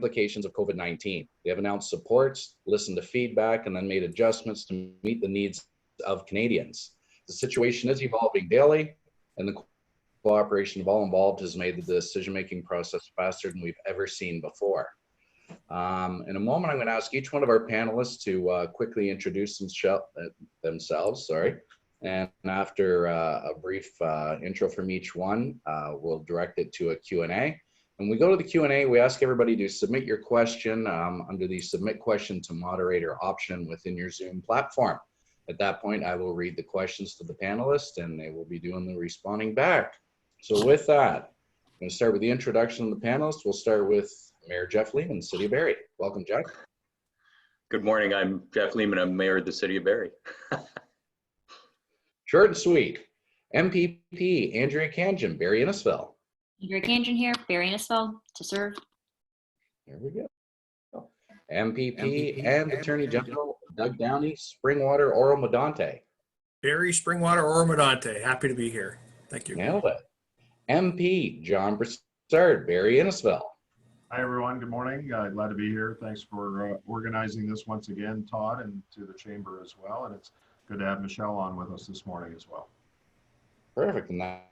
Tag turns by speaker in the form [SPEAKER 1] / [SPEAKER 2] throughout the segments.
[SPEAKER 1] implications of COVID-19. They have announced supports, listened to feedback, and then made adjustments to meet the needs of Canadians. The situation is evolving daily, and the cooperation of all involved has made the decision-making process faster than we've ever seen before. In a moment, I'm going to ask each one of our panelists to quickly introduce themselves, and after a brief intro from each one, we'll direct it to a Q&A. When we go to the Q&A, we ask everybody to submit your question under the Submit Question to Moderator option within your Zoom platform. At that point, I will read the questions to the panelists, and they will be doing the responding back. So with that, I'm going to start with the introduction of the panelists. We'll start with Mayor Jeff Lehman, City of Barrie. Welcome, Jeff.
[SPEAKER 2] Good morning. I'm Jeff Lehman. I'm Mayor of the City of Barrie.
[SPEAKER 1] Short and sweet. MPP Andrea Khanjin, Barrie Innisfil.
[SPEAKER 3] Andrea Khanjin here, Barrie Innisfil, to serve.
[SPEAKER 1] There we go. MPP and Attorney General Doug Downey, Springwater, Oro-Medonte.
[SPEAKER 4] Barrie, Springwater, Oro-Medonte. Happy to be here. Thank you.
[SPEAKER 1] Nailed it. MP John Brassard, Barrie Innisfil.
[SPEAKER 5] Hi, everyone. Good morning. Glad to be here. Thanks for organizing this once again, Todd, and to the Chamber as well. And it's good to have Michelle on with us this morning as well.
[SPEAKER 1] Perfect. And that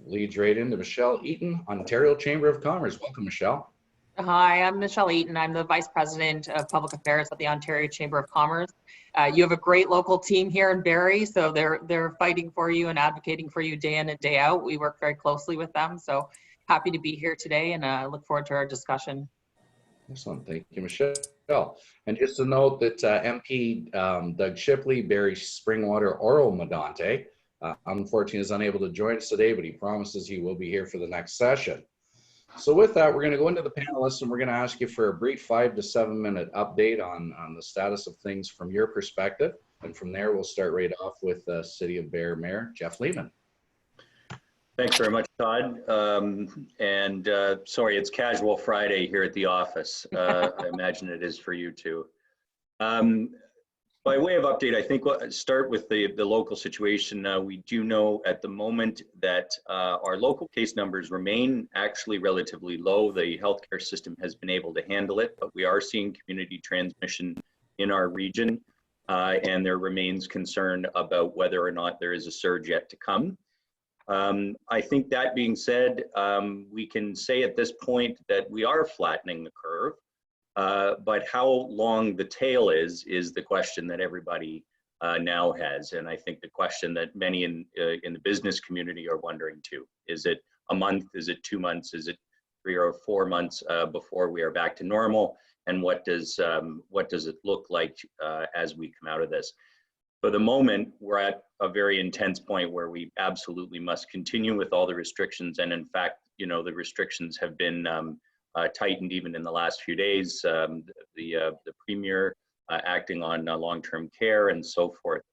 [SPEAKER 1] leads right into Michelle Eaton, Ontario Chamber of Commerce. Welcome, Michelle.
[SPEAKER 6] Hi, I'm Michelle Eaton. I'm the Vice President of Public Affairs at the Ontario Chamber of Commerce. You have a great local team here in Barrie, so they're fighting for you and advocating for you day in and day out. We work very closely with them, so happy to be here today, and look forward to our discussion.
[SPEAKER 1] Excellent. Thank you, Michelle. And just to note that MP Doug Shipley, Barrie Springwater, Oro-Medonte, unfortunately is unable to join us today, but he promises he will be here for the next session. So with that, we're going to go into the panelists, and we're going to ask you for a brief 5 to 7 minute update on the status of things from your perspective. And from there, we'll start right off with City of Barrie Mayor Jeff Lehman.
[SPEAKER 2] Thanks very much, Todd. Sorry, it's casual Friday here at the office. I imagine it is for you too. By way of update, I think we'll start with the local situation. We do know at the moment that our local case numbers remain actually relatively low. The healthcare system has been able to handle it, but we are seeing community transmission in our region, and there remains concern about whether or not there is a surge yet to come. I think that being said, we can say at this point that we are flattening the curve. But how long the tail is the question that everybody now has. And I think the question that many in the business community are wondering too. Is it a month? Is it 2 months? Is it 3 or 4 months before we are back to normal? And what does it look like as we come out of this? For the moment, we're at a very intense point where we absolutely must continue with all the restrictions. And in fact, you know, the restrictions have been tightened even in the last few days. The Premier acting on long-term care and so forth.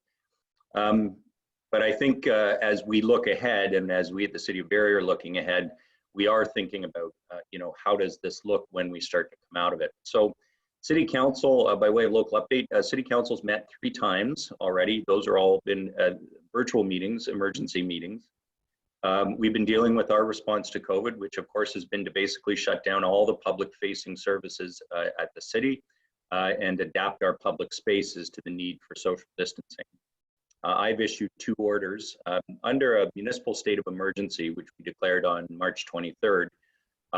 [SPEAKER 2] But I think as we look ahead, and as we at the City of Barrie are looking ahead, we are thinking about, you know, how does this look when we start to come out of it? So City Council, by way of local update, City Council's met 3 times already. Those are all been virtual meetings, emergency meetings. We've been dealing with our response to COVID, which of course has been to basically shut down all the public facing services at the city and adapt our public spaces to the need for social distancing. I've issued 2 orders under a municipal state of emergency, which we declared on March 23rd.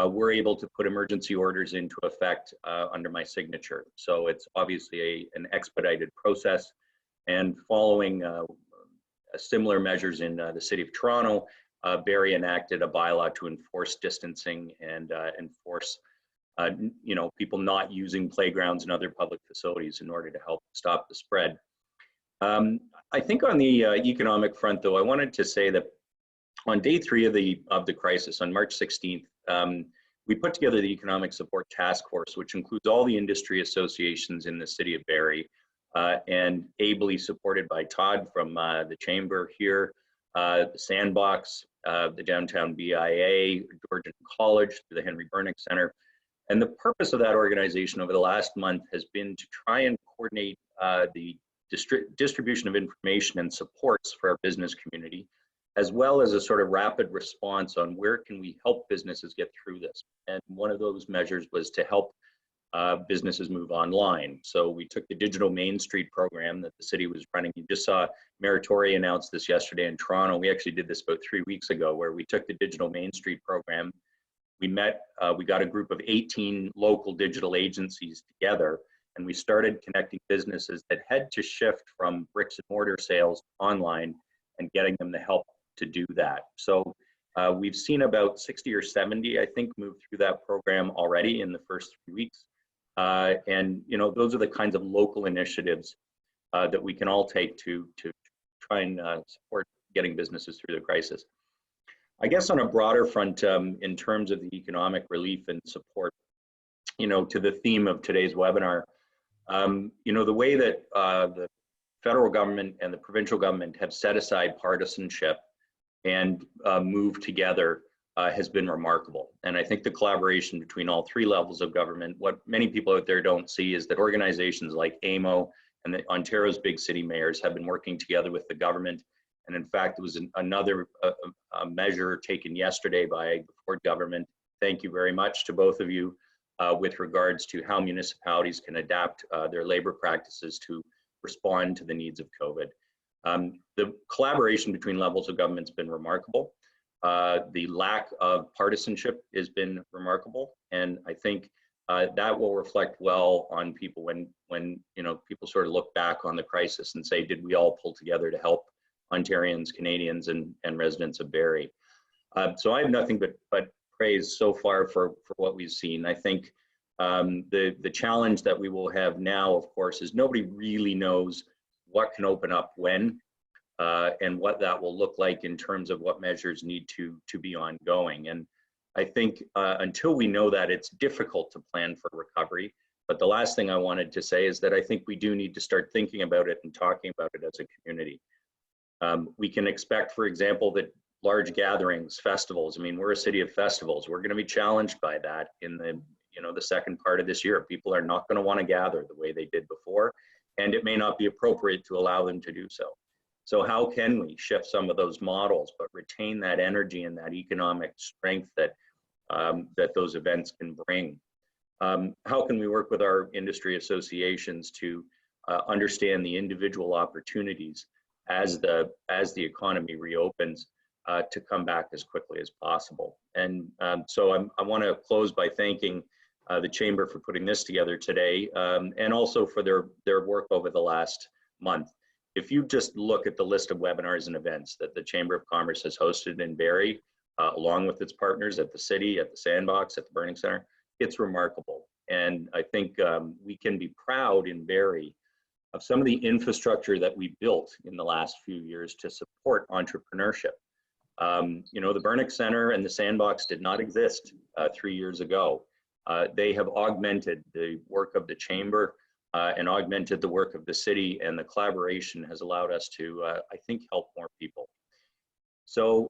[SPEAKER 2] We're able to put emergency orders into effect under my signature. So it's obviously an expedited process, and following similar measures in the City of Toronto, Barrie enacted a bylaw to enforce distancing and enforce, you know, people not using playgrounds and other public facilities in order to help stop the spread. I think on the economic front, though, I wanted to say that on day 3 of the crisis, on March 16th, we put together the Economic Support Task Force, which includes all the industry associations in the City of Barrie, and ably supported by Todd from the Chamber here, the Sandbox, the Downtown BIA, Georgian College, the Henry Bernick Center. And the purpose of that organization over the last month has been to try and coordinate the distribution of information and supports for our business community, as well as a sort of rapid response on where can we help businesses get through this. And one of those measures was to help businesses move online. So we took the Digital Main Street program that the city was running. You just saw Mayor Tory announce this yesterday in Toronto. We actually did this about 3 weeks ago, where we took the Digital Main Street program. We met, we got a group of 18 local digital agencies together, and we started connecting businesses that had to shift from bricks and mortar sales online and getting them the help to do that. So we've seen about 60 or 70, I think, move through that program already in the first 3 weeks. And you know, those are the kinds of local initiatives that we can all take to try and support getting businesses through the crisis. I guess on a broader front, in terms of the economic relief and support, you know, to the theme of today's webinar, you know, the way that the federal government and the provincial government have set aside partisanship and moved together has been remarkable. And I think the collaboration between all three levels of government, what many people out there don't see is that organizations like AMO and the Ontario's big city mayors have been working together with the government. And in fact, there was another measure taken yesterday by the Ford government. Thank you very much to both of you with regards to how municipalities can adapt their labor practices to respond to the needs of COVID. The collaboration between levels of government has been remarkable. The lack of partisanship has been remarkable, and I think that will reflect well on people when you know, people sort of look back on the crisis and say, did we all pull together to help Ontarians, Canadians, and residents of Barrie? So I have nothing but praise so far for what we've seen. I think the challenge that we will have now, of course, is nobody really knows what can open up when. And what that will look like in terms of what measures need to be ongoing. And I think until we know that, it's difficult to plan for recovery. But the last thing I wanted to say is that I think we do need to start thinking about it and talking about it as a community. We can expect, for example, that large gatherings, festivals, I mean, we're a city of festivals. We're going to be challenged by that in the, you know, the second part of this year. People are not going to want to gather the way they did before, and it may not be appropriate to allow them to do so. So how can we shift some of those models, but retain that energy and that economic strength that, that those events can bring? How can we work with our industry associations to understand the individual opportunities as the economy reopens to come back as quickly as possible? And so I want to close by thanking the Chamber for putting this together today, and also for their work over the last month. If you just look at the list of webinars and events that the Chamber of Commerce has hosted in Barrie, along with its partners at the city, at the Sandbox, at the Burning Center, it's remarkable. And I think we can be proud in Barrie of some of the infrastructure that we built in the last few years to support entrepreneurship. You know, the Burning Center and the Sandbox did not exist 3 years ago. They have augmented the work of the Chamber and augmented the work of the city, and the collaboration has allowed us to, I think, help more people. So,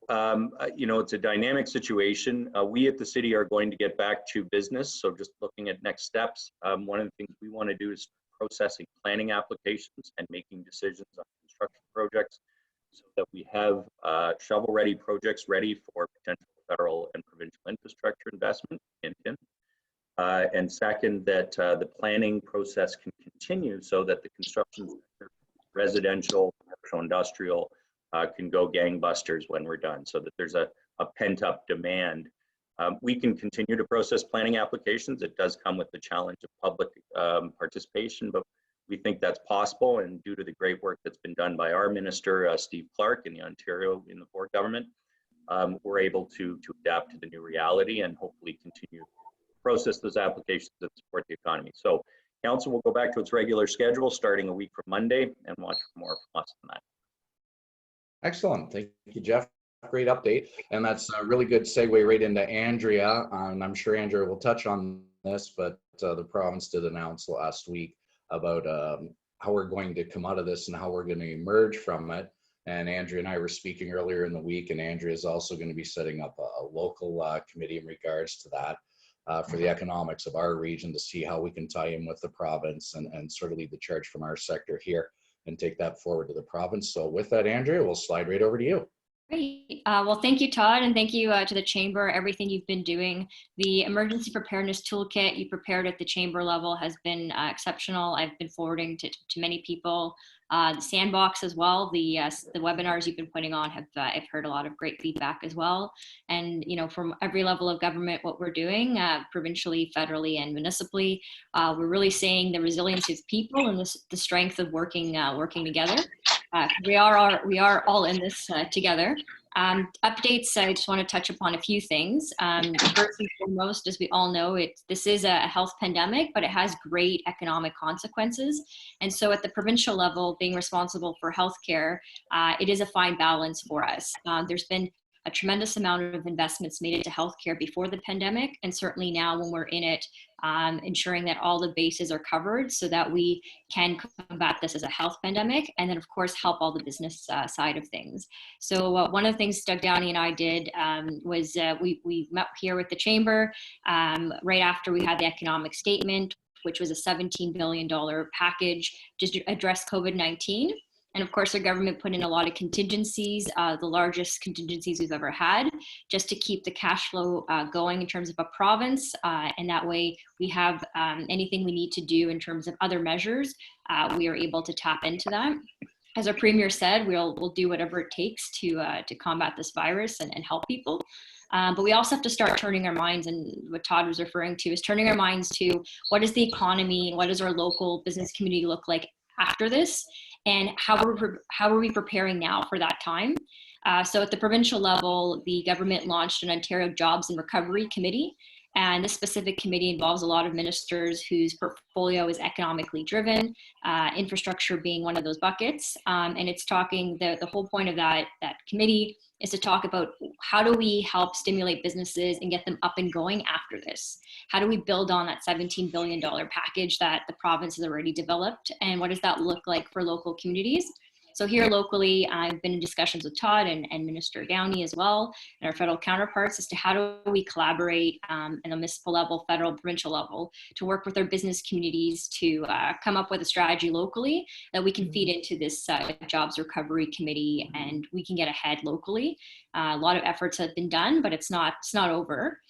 [SPEAKER 2] you know, it's a dynamic situation. We at the city are going to get back to business. So just looking at next steps, one of the things we want to do is processing planning applications and making decisions on construction projects so that we have shovel-ready projects ready for potential federal and provincial infrastructure investment in Eaton. And second, that the planning process can continue so that the construction sector, residential, commercial, industrial, can go gangbusters when we're done, so that there's a pent-up demand. We can continue to process planning applications. It does come with the challenge of public participation, but we think that's possible, and due to the great work that's been done by our minister, Steve Clark, in the Ontario, in the Ford government, we're able to adapt to the new reality and hopefully continue process those applications that support the economy. So council will go back to its regular schedule starting a week from Monday, and watch for more from us on that.
[SPEAKER 1] Excellent. Thank you, Jeff. Great update. And that's a really good segue right into Andrea. And I'm sure Andrea will touch on this, but the province did announce last week about how we're going to come out of this and how we're going to emerge from it. And Andrea and I were speaking earlier in the week, and Andrea is also going to be setting up a local committee in regards to that. For the economics of our region, to see how we can tie in with the province and sort of lead the charge from our sector here and take that forward to the province. So with that, Andrea, we'll slide right over to you.
[SPEAKER 3] Great. Well, thank you, Todd, and thank you to the Chamber, everything you've been doing. The Emergency Preparedness Toolkit you prepared at the Chamber level has been exceptional. I've been forwarding to many people. The Sandbox as well, the webinars you've been putting on I've heard a lot of great feedback as well. And, you know, from every level of government, what we're doing, provincially, federally, and municipally, we're really seeing the resiliency of people and the strength of working together. We are all in this together. Updates, I just want to touch upon a few things. First and foremost, as we all know, this is a health pandemic, but it has great economic consequences. And so at the provincial level, being responsible for healthcare, it is a fine balance for us. There's been a tremendous amount of investments made into healthcare before the pandemic, and certainly now when we're in it, ensuring that all the bases are covered so that we can combat this as a health pandemic, and then of course help all the business side of things. So one of the things Doug Downey and I did was we met here with the Chamber right after we had the economic statement, which was a $17 billion package to address COVID-19. And of course, our government put in a lot of contingencies, the largest contingencies we've ever had, just to keep the cash flow going in terms of a province. And that way we have anything we need to do in terms of other measures, we are able to tap into that. As our Premier said, we'll do whatever it takes to combat this virus and help people. But we also have to start turning our minds, and what Todd was referring to is turning our minds to what is the economy and what does our local business community look like after this, and how are we preparing now for that time? So at the provincial level, the government launched an Ontario Jobs and Recovery Committee. And this specific committee involves a lot of ministers whose portfolio is economically driven, infrastructure being one of those buckets. And it's talking, the whole point of that committee is to talk about how do we help stimulate businesses and get them up and going after this? How do we build on that $17 billion package that the province has already developed? And what does that look like for local communities? So here locally, I've been in discussions with Todd and Minister Downey as well, and our federal counterparts as to how do we collaborate at the municipal level, federal, provincial level, to work with our business communities to come up with a strategy locally that we can feed into this Jobs Recovery Committee, and we can get ahead locally. A lot of efforts have been done, but it's not over.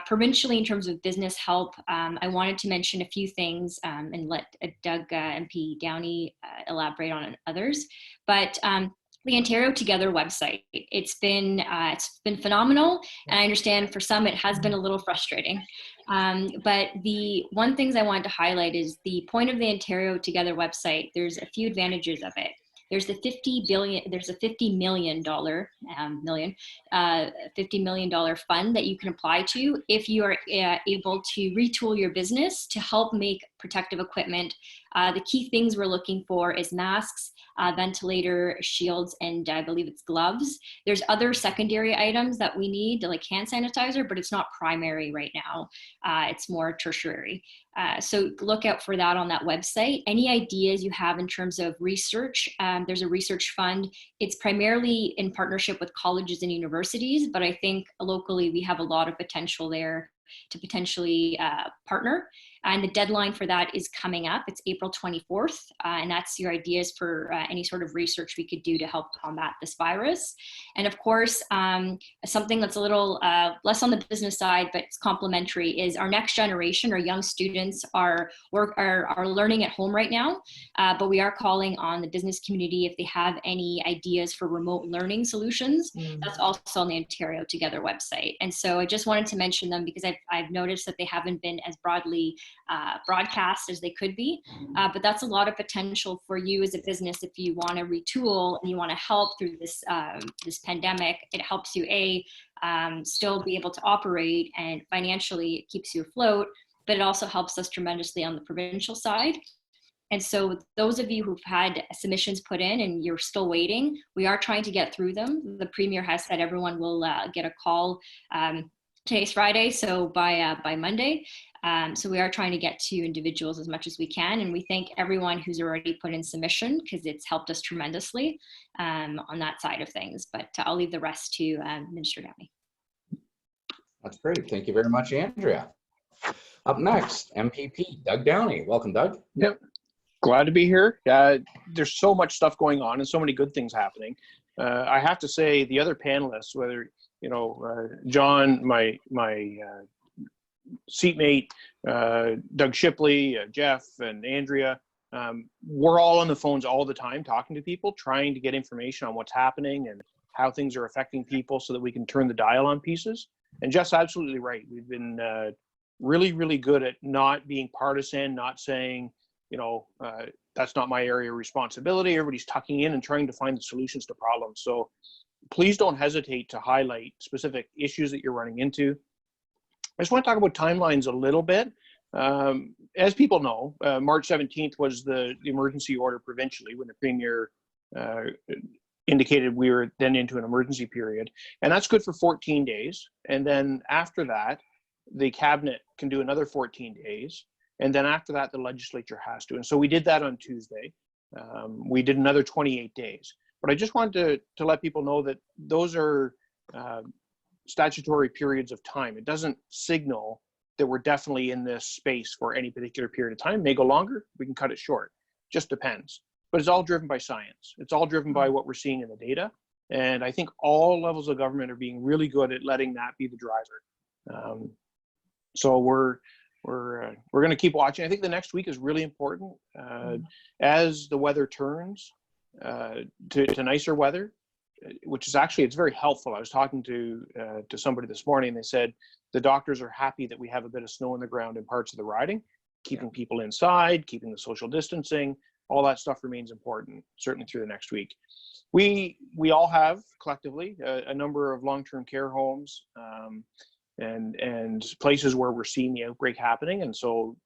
[SPEAKER 3] Provincially, in terms of business help, I wanted to mention a few things and let Doug MP Downey elaborate on others. But the Ontario Together website, it's been phenomenal, and I understand for some it has been a little frustrating. But the one things I wanted to highlight is the point of the Ontario Together website. There's a few advantages of it. There's a $50 million fund that you can apply to if you are able to retool your business to help make protective equipment. The key things we're looking for is masks, ventilator, shields, and I believe it's gloves. There's other secondary items that we need, like hand sanitizer, but it's not primary right now. It's more tertiary. So look out for that on that website. Any ideas you have in terms of research, there's a research fund. It's primarily in partnership with colleges and universities, but I think locally we have a lot of potential there to potentially partner. And the deadline for that is coming up. It's April 24th. And that's your ideas for any sort of research we could do to help combat this virus. And of course, something that's a little less on the business side, but it's complementary, is our next generation, our young students are learning at home right now. But we are calling on the business community if they have any ideas for remote learning solutions. That's also on the Ontario Together website. And so I just wanted to mention them because I've noticed that they haven't been as broadly broadcast as they could be, but that's a lot of potential for you as a business if you want to retool and you want to help through this this pandemic. It helps you still be able to operate, and financially it keeps you afloat, but it also helps us tremendously on the provincial side. And so those of you who've had submissions put in and you're still waiting, we are trying to get through them. The Premier has said everyone will get a call. Today's Friday, so by Monday. So we are trying to get to individuals as much as we can, and we thank everyone who's already put in submission because it's helped us tremendously on that side of things. But I'll leave the rest to Minister Downey.
[SPEAKER 1] That's great. Thank you very much, Andrea. Up next, MPP Doug Downey. Welcome, Doug.
[SPEAKER 7] Yep. Glad to be here. There's so much stuff going on and so many good things happening. I have to say the other panelists, whether, John, my seatmate, Doug Shipley, Jeff, and Andrea, we're all on the phones all the time talking to people, trying to get information on what's happening and how things are affecting people so that we can turn the dial on pieces. And Jeff's absolutely right. We've been really, really good at not being partisan, not saying, that's not my area of responsibility. Everybody's tucking in and trying to find the solutions to problems. So please don't hesitate to highlight specific issues that you're running into. I just want to talk about timelines a little bit. As people know, March 17th was the emergency order provincially when the Premier indicated we were then into an emergency period. And that's good for 14 days. And then after that, the cabinet can do another 14 days. And then after that, the legislature has to. And so we did that on Tuesday. We did another 28 days. But I just wanted to let people know that those are statutory periods of time. It doesn't signal that we're definitely in this space for any particular period of time. It may go longer, we can cut it short. Just depends. But it's all driven by science. It's all driven by what we're seeing in the data. And I think all levels of government are being really good at letting that be the driver. So we're going to keep watching. I think the next week is really important. As the weather turns to nicer weather, which is actually, it's very helpful. I was talking to somebody this morning, and they said the doctors are happy that we have a bit of snow on the ground in parts of the riding, keeping people inside, keeping the social distancing, all that stuff remains important, certainly through the next week. We all have collectively a number of long-term care homes and places where we're seeing the outbreak happening. And so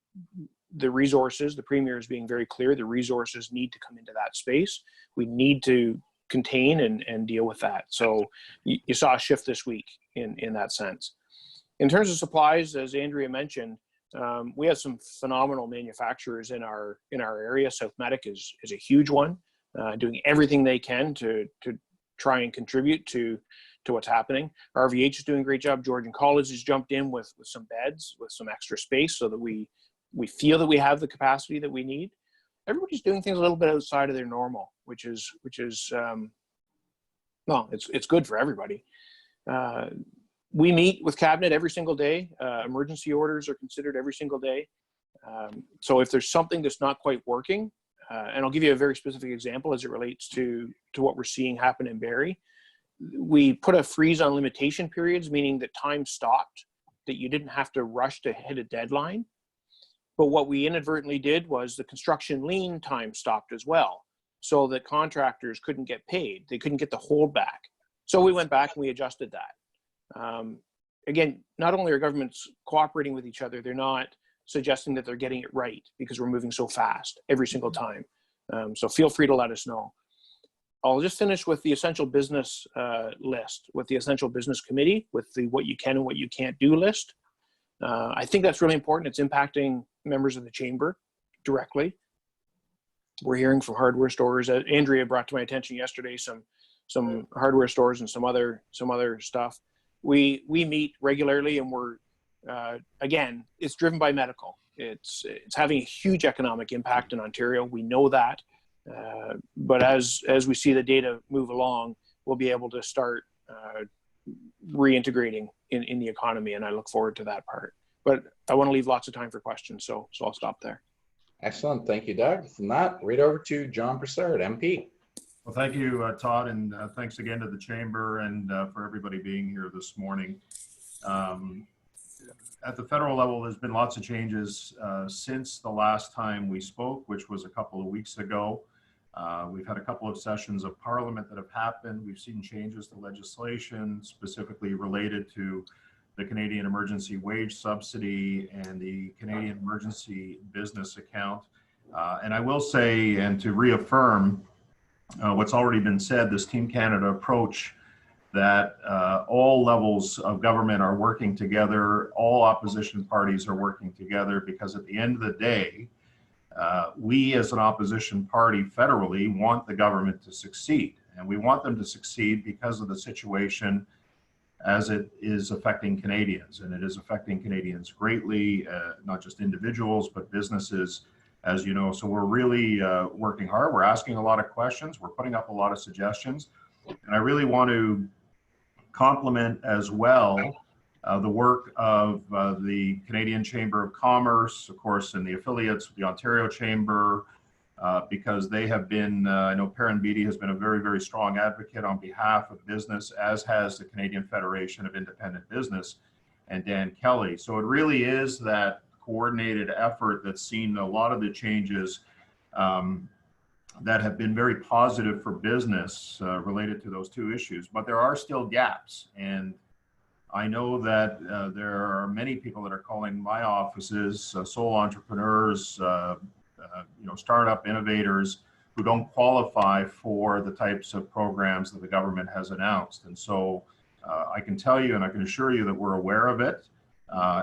[SPEAKER 7] the resources, the Premier is being very clear, the resources need to come into that space. We need to contain and deal with that. So you saw a shift this week in that sense. In terms of supplies, as Andrea mentioned, we have some phenomenal manufacturers in our area. South Medic is a huge one, doing everything they can to try and contribute to what's happening. RVH is doing a great job. Georgian College has jumped in with some beds, with some extra space, so that we feel that we have the capacity that we need. Everybody's doing things a little bit outside of their normal, which is well, it's good for everybody. We meet with cabinet every single day. Emergency orders are considered every single day. So if there's something that's not quite working, and I'll give you a very specific example as it relates to what we're seeing happen in Barrie. We put a freeze on limitation periods, meaning that time stopped, that you didn't have to rush to hit a deadline. But what we inadvertently did was the construction lien time stopped as well, so that contractors couldn't get paid. They couldn't get the hold back. So we went back and we adjusted that. Again, not only are governments cooperating with each other, they're not suggesting that they're getting it right because we're moving so fast every single time. So feel free to let us know. I'll just finish with the essential business list, with the essential business committee, with the what you can and what you can't do list. I think that's really important. It's impacting members of the chamber directly. We're hearing from hardware stores. Andrea brought to my attention yesterday some hardware stores and some other stuff. We meet regularly, and we're again, it's driven by medical. It's having a huge economic impact in Ontario. We know that, but as we see the data move along, we'll be able to start reintegrating in the economy, and I look forward to that part. But I want to leave lots of time for questions, so I'll stop there.
[SPEAKER 1] Excellent, thank you, Doug. From that, right over to John Brassard, MP.
[SPEAKER 5] Well, thank you, Todd, and thanks again to the Chamber and for everybody being here this morning. At the federal level, there's been lots of changes since the last time we spoke, which was a couple of weeks ago. We've had a couple of sessions of Parliament that have happened. We've seen changes to legislation specifically related to the Canadian Emergency Wage Subsidy and the Canadian Emergency Business Account. And I will say, and to reaffirm what's already been said, this Team Canada approach that all levels of government are working together, all opposition parties are working together, because at the end of the day, we as an opposition party federally want the government to succeed. And we want them to succeed because of the situation as it is affecting Canadians. And it is affecting Canadians greatly, not just individuals, but businesses, as you know. So we're really working hard. We're asking a lot of questions. We're putting up a lot of suggestions. And I really want to compliment as well the work of the Canadian Chamber of Commerce, of course, and the affiliates of the Ontario Chamber, because they have been, I know Perrin Beatty has been a very, very strong advocate on behalf of business, as has the Canadian Federation of Independent Business and Dan Kelly. So it really is that coordinated effort that's seen a lot of the changes that have been very positive for business related to those two issues. But there are still gaps. And I know that there are many people that are calling my offices, sole entrepreneurs, startup innovators who don't qualify for the types of programs that the government has announced. And so I can tell you and I can assure you that we're aware of it,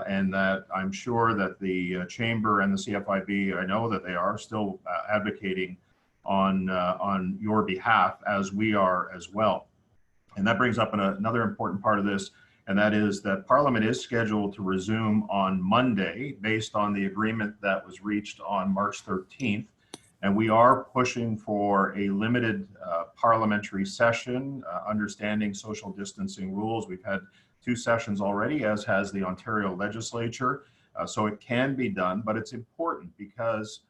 [SPEAKER 5] and that I'm sure that the Chamber and the CFIB, I know that they are still advocating on your behalf, as we are as well. And that brings up another important part of this, and that is that Parliament is scheduled to resume on Monday based on the agreement that was reached on March 13th. And we are pushing for a limited parliamentary session, understanding social distancing rules. We've had 2 sessions already, as has the Ontario legislature. So it can be done, but it's important because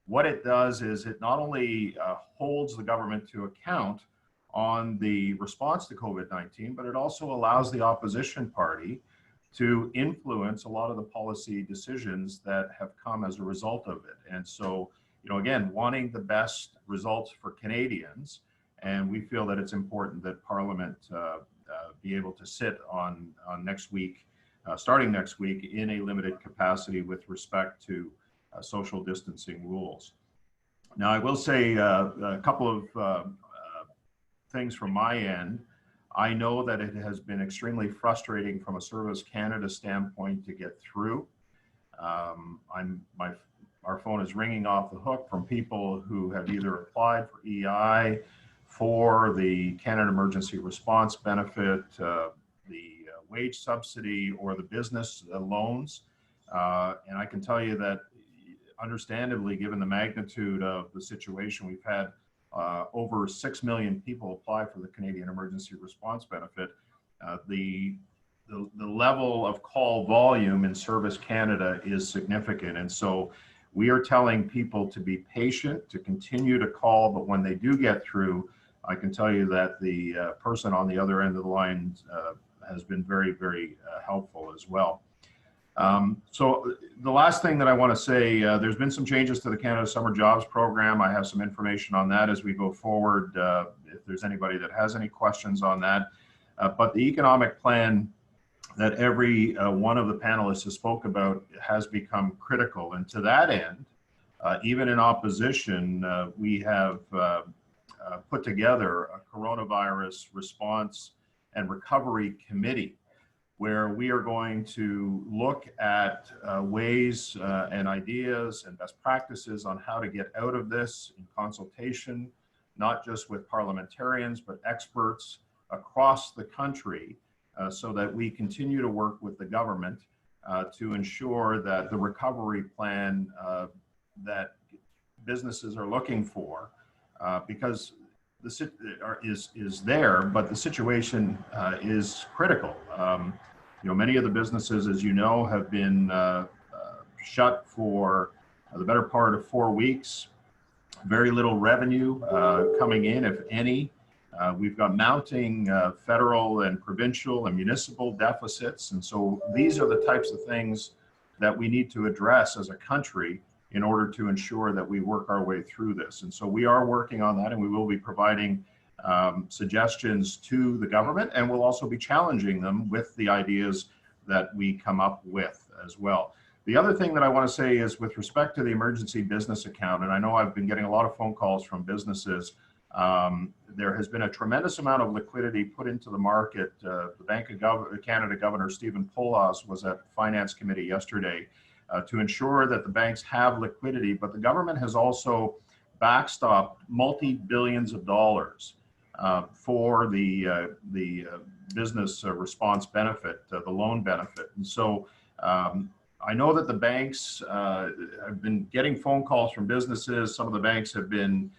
[SPEAKER 5] what it does is it not only holds the government to account on the response to COVID-19, but it also allows the opposition party to influence a lot of the policy decisions that have come as a result of it. And so, again, wanting the best results for Canadians, and we feel that it's important that Parliament be able to sit on next week, starting next week, in a limited capacity with respect to social distancing rules. Now, I will say a couple of things from my end. I know that it has been extremely frustrating from a Service Canada standpoint to get through. Our phone is ringing off the hook from people who have either applied for EI, for the Canada Emergency Response Benefit, the wage subsidy, or the business loans. And I can tell you that, understandably, given the magnitude of the situation, we've had over 6 million people apply for the Canadian Emergency Response Benefit. The level of call volume in Service Canada is significant. And so we are telling people to be patient, to continue to call, but when they do get through, I can tell you that the person on the other end of the line has been very, very helpful as well. So the last thing that I want to say, there's been some changes to the Canada Summer Jobs Program. I have some information on that as we go forward, if there's anybody that has any questions on that. But the economic plan that every one of the panelists has spoke about has become critical. And to that end, even in opposition, we have put together a coronavirus response and recovery committee, where we are going to look at ways and ideas and best practices on how to get out of this in consultation, not just with parliamentarians, but experts across the country, so that we continue to work with the government to ensure that the recovery plan that businesses are looking for, because is there, but the situation is critical. Many of the businesses, as you know, have been shut for the better part of 4 weeks. Very little revenue coming in, if any. We've got mounting federal and provincial and municipal deficits. And so these are the types of things that we need to address as a country in order to ensure that we work our way through this. And so we are working on that, and we will be providing suggestions to the government, and we'll also be challenging them with the ideas that we come up with as well. The other thing that I want to say is with respect to the emergency business account, and I know I've been getting a lot of phone calls from businesses. There has been a tremendous amount of liquidity put into the market. The Bank of Canada Governor Stephen Poloz was at the Finance Committee yesterday to ensure that the banks have liquidity, but the government has also backstopped multi-billions of dollars for the business response benefit, the loan benefit. And so I know that the banks have been getting phone calls from businesses. Some of the banks have been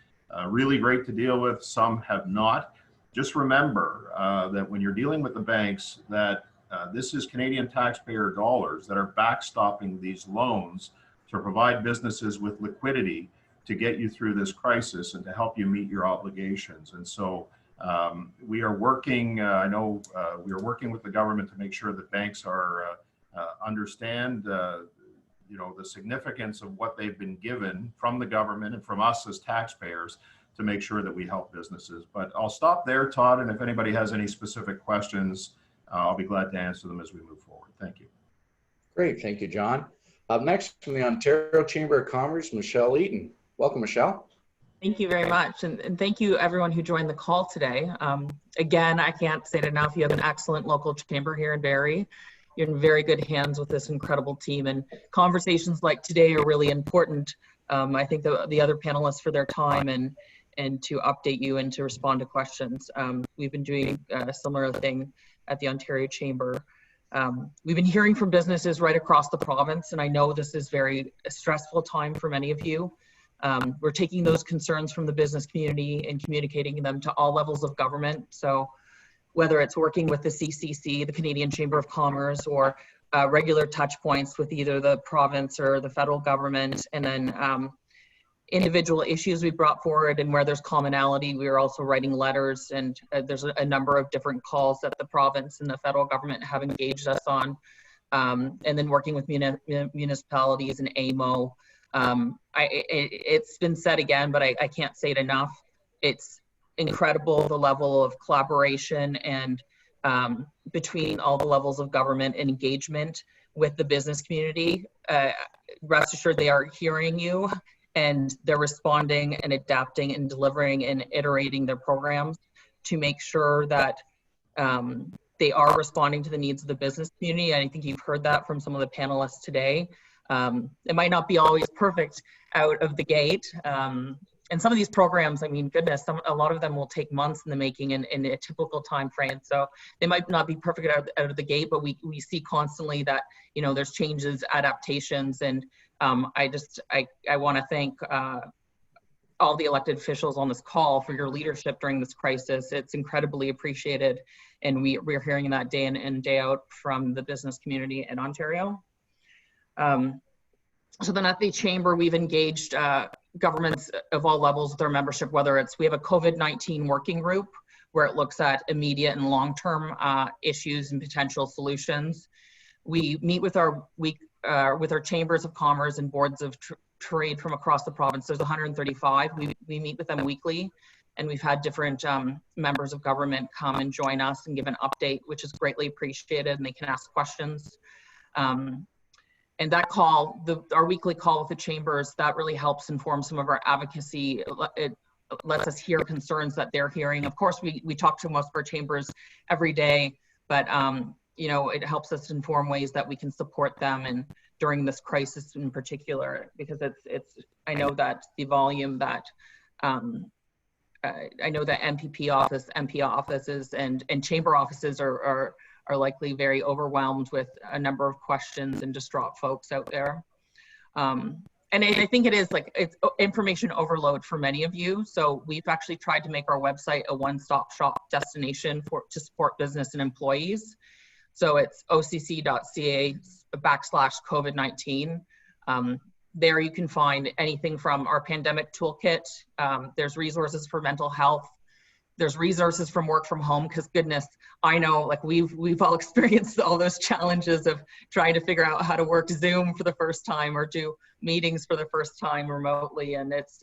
[SPEAKER 5] really great to deal with, some have not. just remember that when you're dealing with the banks, that this is Canadian taxpayer dollars that are backstopping these loans to provide businesses with liquidity to get you through this crisis and to help you meet your obligations. And so we are working, I know we are working with the government to make sure that banks are understand you know, the significance of what they've been given from the government and from us as taxpayers to make sure that we help businesses. But I'll stop there, Todd, and if anybody has any specific questions, I'll be glad to answer them as we move forward. Thank you.
[SPEAKER 1] Great, thank you, John. Up next from the Ontario Chamber of Commerce, Michelle Eaton. Welcome, Michelle.
[SPEAKER 6] Thank you very much. And thank you everyone who joined the call today. Again, I can't say it enough, you have an excellent local chamber here in Barrie. You're in very good hands with this incredible team, and conversations like today are really important. I think the other panelists for their time and to update you and to respond to questions. We've been doing a similar thing at the Ontario Chamber. We've been hearing from businesses right across the province, and I know this is very stressful time for many of you. We're taking those concerns from the business community and communicating them to all levels of government. So whether it's working with the CCC, the Canadian Chamber of Commerce, or regular touch points with either the province or the federal government, and then individual issues we brought forward, and where there's commonality, we are also writing letters, and there's a number of different calls that the province and the federal government have engaged us on, and then working with municipalities and AMO. It's been said again, but I can't say it enough. It's incredible the level of collaboration and between all the levels of government and engagement with the business community. Rest assured they are hearing you, and they're responding and adapting and delivering and iterating their programs to make sure that they are responding to the needs of the business community. And I think you've heard that from some of the panelists today. It might not be always perfect out of the gate. And some of these programs, I mean, goodness, a lot of them will take months in the making in a typical time frame. So they might not be perfect out of the gate, but we see constantly that, you know, there's changes, adaptations, and I want to thank all the elected officials on this call for your leadership during this crisis. It's incredibly appreciated, and we're hearing that day in and day out from the business community in Ontario. So then at the Chamber, we've engaged governments of all levels with our membership, whether it's, we have a COVID-19 working group where it looks at immediate and long-term issues and potential solutions. We meet with our chambers of commerce and boards of trade from across the province. There's 135. We meet with them weekly, and we've had different members of government come and join us and give an update, which is greatly appreciated, and they can ask questions. And that call, our weekly call with the chambers, that really helps inform some of our advocacy. It lets us hear concerns that they're hearing. Of course, we talk to most of our chambers every day, but you know, it helps us inform ways that we can support them, and during this crisis in particular, because I know that the volume that I know that MP offices and chamber offices are likely very overwhelmed with a number of questions and distraught folks out there. And I think it is like, it's information overload for many of you. So we've actually tried to make our website a one-stop shop destination to support business and employees. So it's occ.ca/COVID-19. There you can find anything from our pandemic toolkit. There's resources for mental health. There's resources from work from home, because goodness, I know, like we've all experienced all those challenges of trying to figure out how to work Zoom for the first time or do meetings for the first time remotely. And it's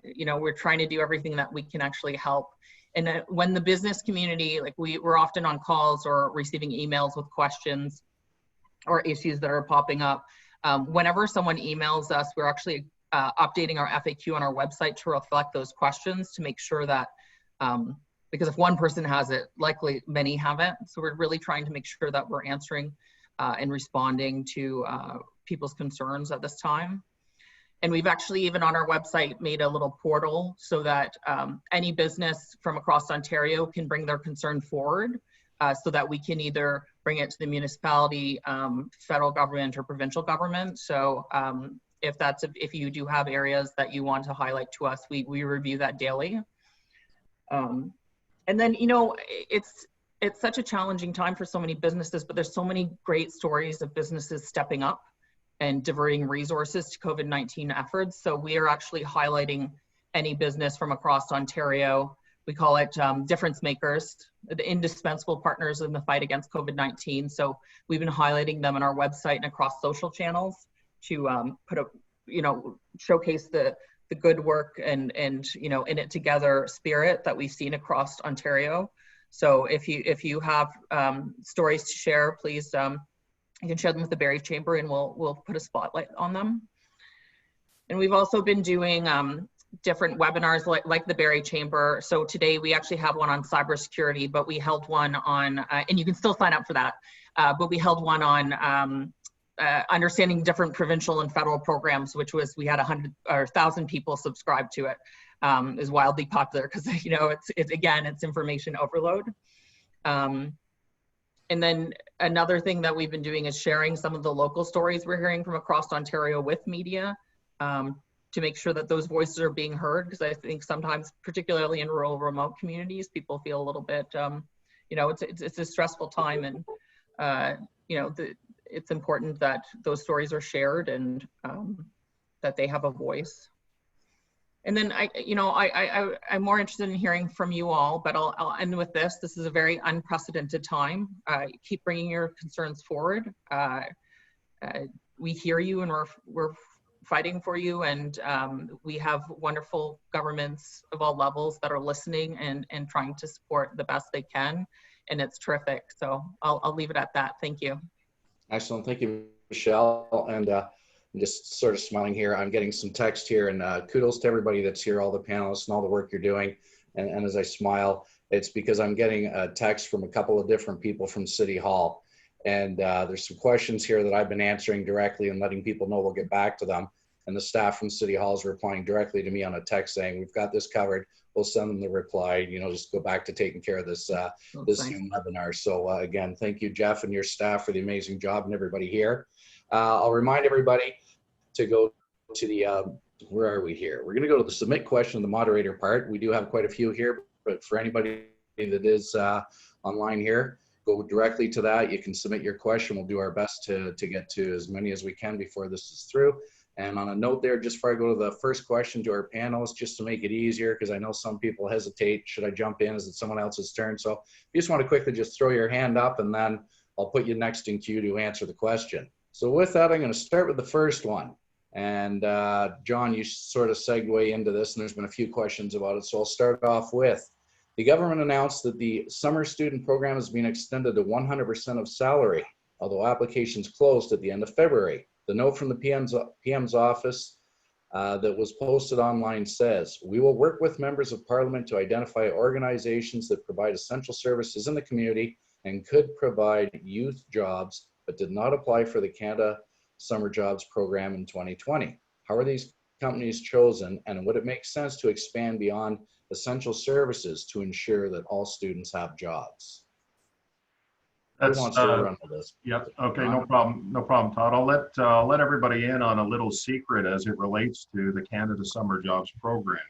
[SPEAKER 6] you know, we're trying to do everything that we can actually help. And when the business community, like we're often on calls or receiving emails with questions or issues that are popping up. Whenever someone emails us, we're actually updating our FAQ on our website to reflect those questions, to make sure that, because if one person has it, likely many haven't. So we're really trying to make sure that we're answering and responding to people's concerns at this time. And we've actually, even on our website, made a little portal so that any business from across Ontario can bring their concern forward, so that we can either bring it to the municipality, federal government, or provincial government. So if you do have areas that you want to highlight to us, we review that daily. And then, you know, it's such a challenging time for so many businesses, but there's so many great stories of businesses stepping up and diverting resources to COVID-19 efforts. So we are actually highlighting any business from across Ontario. We call it difference makers, the indispensable partners in the fight against COVID-19. So we've been highlighting them on our website and across social channels to showcase the good work and you know, in it together spirit that we've seen across Ontario. So if you have stories to share, please you can share them with the Barrie Chamber, and we'll put a spotlight on them. And we've also been doing different webinars like the Barrie Chamber. So today we actually have one on cybersecurity, but we held one on, and you can still sign up for that, but we held one on understanding different provincial and federal programs, which was, we had 100 or 1,000 people subscribe to it. Is wildly popular because, you know, it's information overload. And then another thing that we've been doing is sharing some of the local stories we're hearing from across Ontario with media, to make sure that those voices are being heard, because I think sometimes, particularly in rural, remote communities, people feel a little bit, you know, it's a stressful time, and you know, it's important that those stories are shared and that they have a voice. And then I'm more interested in hearing from you all, but I'll end with this. This is a very unprecedented time. Keep bringing your concerns forward. We hear you, and we're fighting for you, and we have wonderful governments of all levels that are listening and trying to support the best they can, and it's terrific. So I'll leave it at that. Thank you.
[SPEAKER 1] Excellent. Thank you, Michelle. And I'm just sort of smiling here. I'm getting some text here, and kudos to everybody that's here, all the panelists and all the work you're doing. And as I smile, it's because I'm getting a text from a couple of different people from City Hall. And there's some questions here that I've been answering directly and letting people know we'll get back to them. And the staff from City Hall is replying directly to me on a text saying, we've got this covered. We'll send them the reply, you know, just go back to taking care of this, this Zoom webinar. So again, thank you, Jeff, and your staff for the amazing job, and everybody here. I'll remind everybody to go to the, where are we here? We're going to go to the submit question, the moderator part. We do have quite a few here, but for anybody that is online here, go directly to that. You can submit your question. We'll do our best to get to as many as we can before this is through. And on a note there, just before I go to the first question to our panelists, just to make it easier, because I know some people hesitate, should I jump in? Is it someone else's turn? So if you just want to quickly just throw your hand up, and then I'll put you next in queue to answer the question. So with that, I'm going to start with the first one. And John, you sort of segue into this, and there's been a few questions about it. So I'll start off with, the government announced that the summer student program has been extended to 100% of salary, although applications closed at the end of February. The note from the PM's office that was posted online says, we will work with members of parliament to identify organizations that provide essential services in the community and could provide youth jobs, but did not apply for the Canada Summer Jobs Program in 2020. How are these companies chosen, and would it make sense to expand beyond essential services to ensure that all students have jobs? Who wants to run with this?
[SPEAKER 5] Yep. Okay. No problem. No problem, Todd. I'll let everybody in on a little secret as it relates to the Canada Summer Jobs Program.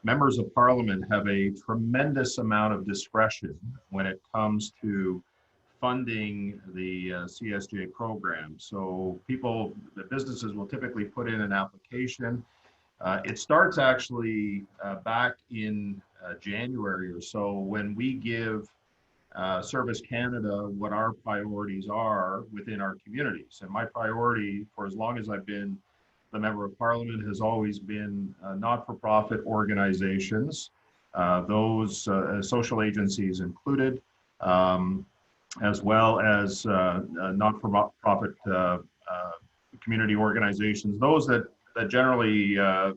[SPEAKER 5] Members of Parliament have a tremendous amount of discretion when it comes to funding the CSJ program. So the businesses will typically put in an application. It starts actually back in January or so, when we give Service Canada what our priorities are within our communities. And my priority for as long as I've been the Member of Parliament has always been not-for-profit organizations, those social agencies included, as well as not-for-profit community organizations, those that generally are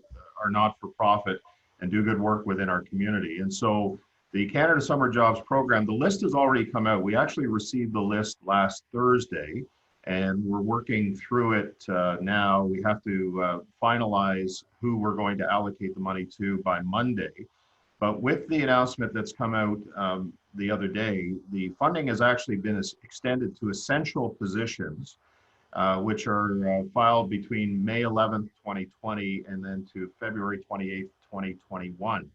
[SPEAKER 5] not-for-profit and do good work within our community. And so the Canada Summer Jobs Program, the list has already come out. We actually received the list last Thursday, and we're working through it now. We have to finalize who we're going to allocate the money to by Monday. But with the announcement that's come out the other day, the funding has actually been extended to essential positions, which are filed between May 11th, 2020, and then to February 28th, 2021.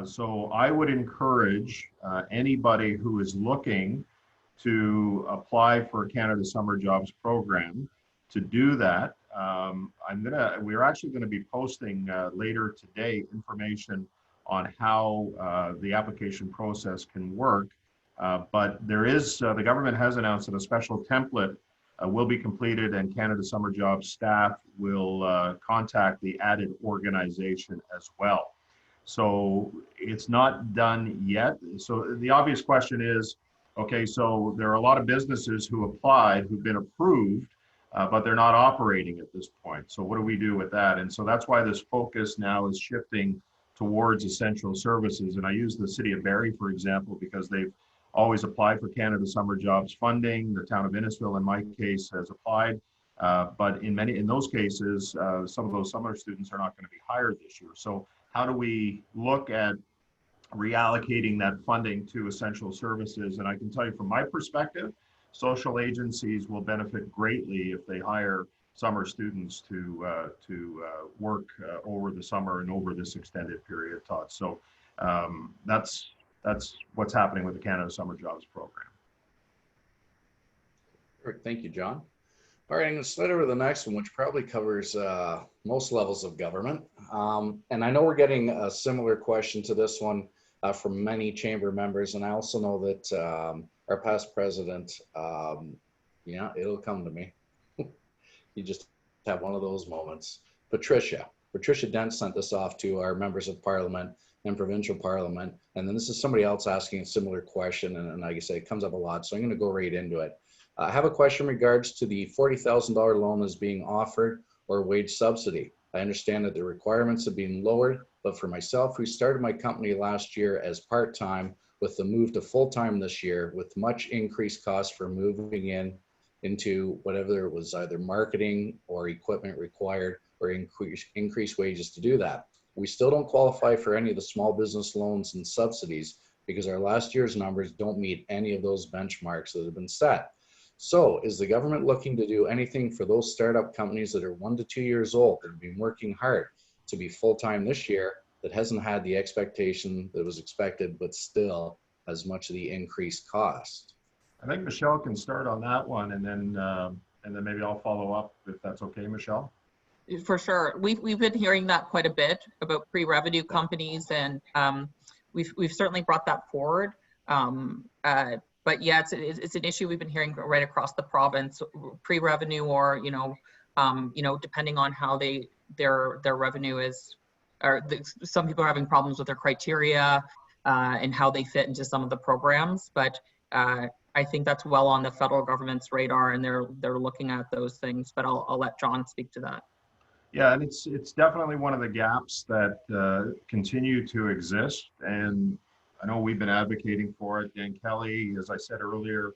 [SPEAKER 5] So I would encourage anybody who is looking to apply for a Canada Summer Jobs program to do that. We're actually going to be posting later today information on how the application process can work. But there is, the government has announced that a special template will be completed, and Canada Summer Jobs staff will contact the added organization as well. So it's not done yet. So the obvious question is, okay, so there are a lot of businesses who applied, who've been approved, but they're not operating at this point. So what do we do with that? And so that's why this focus now is shifting towards essential services. And I use the city of Barrie, for example, because they've always applied for Canada Summer Jobs funding. The town of Innisfil, in my case, has applied. But in those cases, some of those summer students are not going to be hired this year. So how do we look at reallocating that funding to essential services? And I can tell you from my perspective, social agencies will benefit greatly if they hire summer students to work over the summer and over this extended period, Todd. So that's what's happening with the Canada Summer Jobs program.
[SPEAKER 1] Perfect. Thank you, John. All right, I'm going to slide over to the next one, which probably covers most levels of government. And I know we're getting a similar question to this one from many chamber members. And I also know that our past president, yeah, it'll come to me. You just have one of those moments. Patricia Dent sent this off to our members of parliament and provincial parliament. And then this is somebody else asking a similar question. And like I say, it comes up a lot. So I'm going to go right into it. I have a question in regards to the $40,000 loan that's being offered or wage subsidy. I understand that the requirements have been lowered, but for myself, who started my company last year as part-time with the move to full-time this year with much increased costs for moving into whatever it was, either marketing or equipment required or increased wages to do that. We still don't qualify for any of the small business loans and subsidies because our last year's numbers don't meet any of those benchmarks that have been set. So is the government looking to do anything for those startup companies that are 1 to 2 years old that have been working hard to be full-time this year that hasn't had the expectation that was expected, but still has much of the increased cost?
[SPEAKER 5] I think Michelle can start on that one, and then maybe I'll follow up if that's okay, Michelle.
[SPEAKER 6] For sure. We've been hearing that quite a bit about pre-revenue companies, and we've certainly brought that forward. But yeah, it's an issue we've been hearing right across the province, pre-revenue, or depending on how their revenue is, or some people are having problems with their criteria and how they fit into some of the programs. But I think that's well on the federal government's radar, and they're looking at those things. But I'll let John speak to that.
[SPEAKER 5] Yeah, and it's definitely one of the gaps that continue to exist, and I know we've been advocating for it. Dan Kelly, as I said earlier,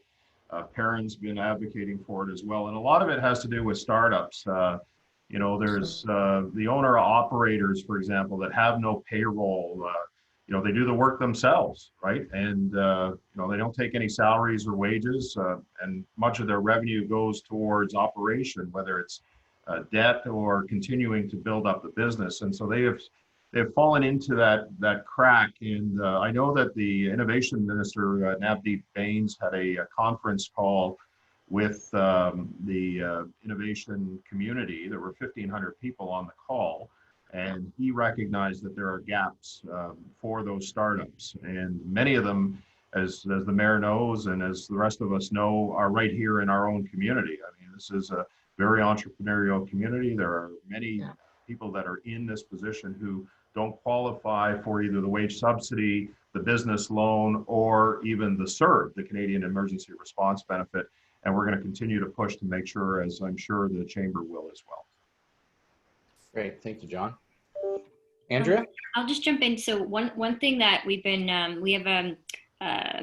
[SPEAKER 5] Perrin's been advocating for it as well. And a lot of it has to do with startups. There's the owner operators, for example, that have no payroll. They do the work themselves, right? And, they don't take any salaries or wages, and much of their revenue goes towards operation, whether it's debt or continuing to build up the business. And so they've fallen into that crack. And I know that the innovation minister, Navdeep Bains, had a conference call with the innovation community. There were 1,500 people on the call, and he recognized that there are gaps for those startups. And many of them, as the mayor knows, and as the rest of us know, are right here in our own community. I mean, this is a very entrepreneurial community. There are many people that are in this position who don't qualify for either the wage subsidy, the business loan, or even the CERB, the Canadian Emergency Response Benefit. And we're going to continue to push to make sure, as I'm sure the Chamber will as well.
[SPEAKER 1] Great, thank you, John. Andrea?
[SPEAKER 3] I'll just jump in. So one thing that we've been, we have a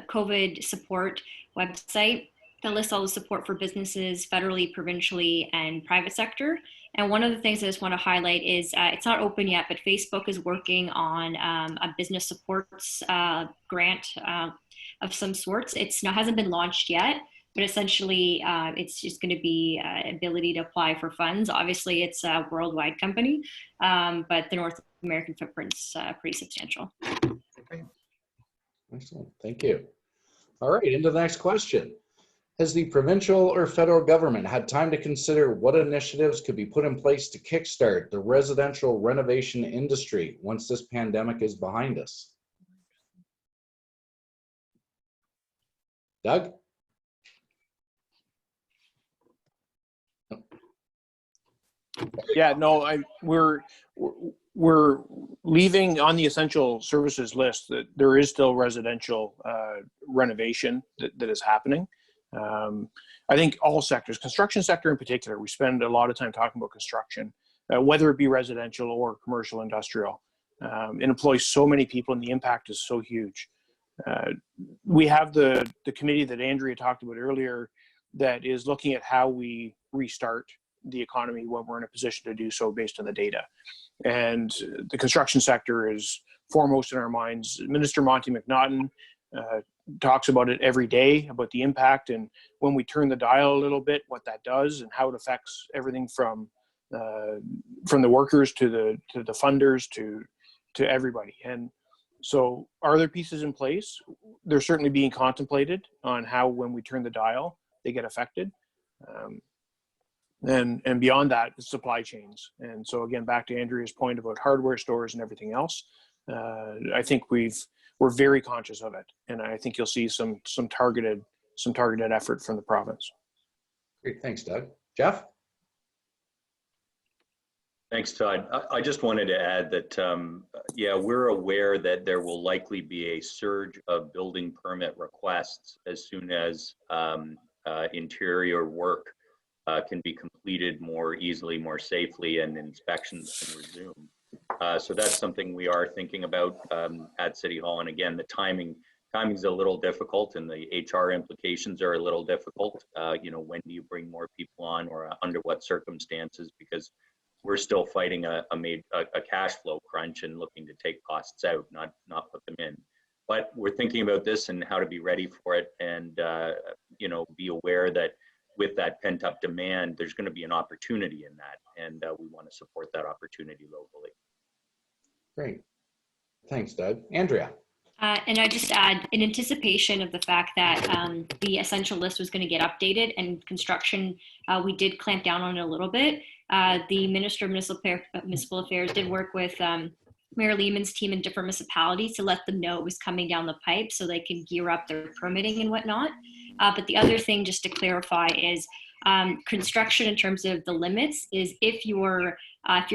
[SPEAKER 3] COVID support website that lists all the support for businesses federally, provincially, and private sector. And one of the things I just want to highlight is it's not open yet, but Facebook is working on a business supports grant of some sorts. Hasn't been launched yet, but essentially it's just going to be ability to apply for funds. Obviously, it's a worldwide company, but the North American footprint's pretty substantial.
[SPEAKER 1] Excellent. Thank you. All right, into the next question. Has the provincial or federal government had time to consider what initiatives could be put in place to kickstart the residential renovation industry once this pandemic is behind us? Doug?
[SPEAKER 7] Yeah, no, we're leaving on the essential services list that there is still residential renovation that is happening. I think all sectors, construction sector in particular, we spend a lot of time talking about construction, whether it be residential or commercial industrial. It employs so many people and the impact is so huge. We have the committee that Andrea talked about earlier that is looking at how we restart the economy when we're in a position to do so based on the data. And the construction sector is foremost in our minds. Minister Monty McNaughton talks about it every day, about the impact and when we turn the dial a little bit, what that does and how it affects everything from the workers to the funders to everybody. And so are there pieces in place? They're certainly being contemplated on how when we turn the dial, they get affected. And beyond that, the supply chains. And so again, back to Andrea's point about hardware stores and everything else, I think we're very conscious of it. And I think you'll see some targeted effort from the province.
[SPEAKER 1] Great, thanks, Doug. Jeff?
[SPEAKER 2] Thanks, Todd. I just wanted to add that, yeah, we're aware that there will likely be a surge of building permit requests as soon as interior work can be completed more easily, more safely, and inspections can resume. So that's something we are thinking about at City Hall. And again, the timing's a little difficult and the HR implications are a little difficult. You know, when do you bring more people on or under what circumstances? Because we're still fighting a cash flow crunch and looking to take costs out, not put them in. But we're thinking about this and how to be ready for it and, you know, be aware that with that pent up demand, there's going to be an opportunity in that. And we want to support that opportunity locally.
[SPEAKER 1] Great. Thanks, Doug. Andrea?
[SPEAKER 3] And I just add, in anticipation of the fact that the essential list was going to get updated and construction, we did clamp down on it a little bit. The Minister of Municipal Affairs did work with Mayor Lehman's team in different municipalities to let them know it was coming down the pipe so they could gear up their permitting and whatnot. But the other thing, just to clarify, is construction in terms of the limits is if your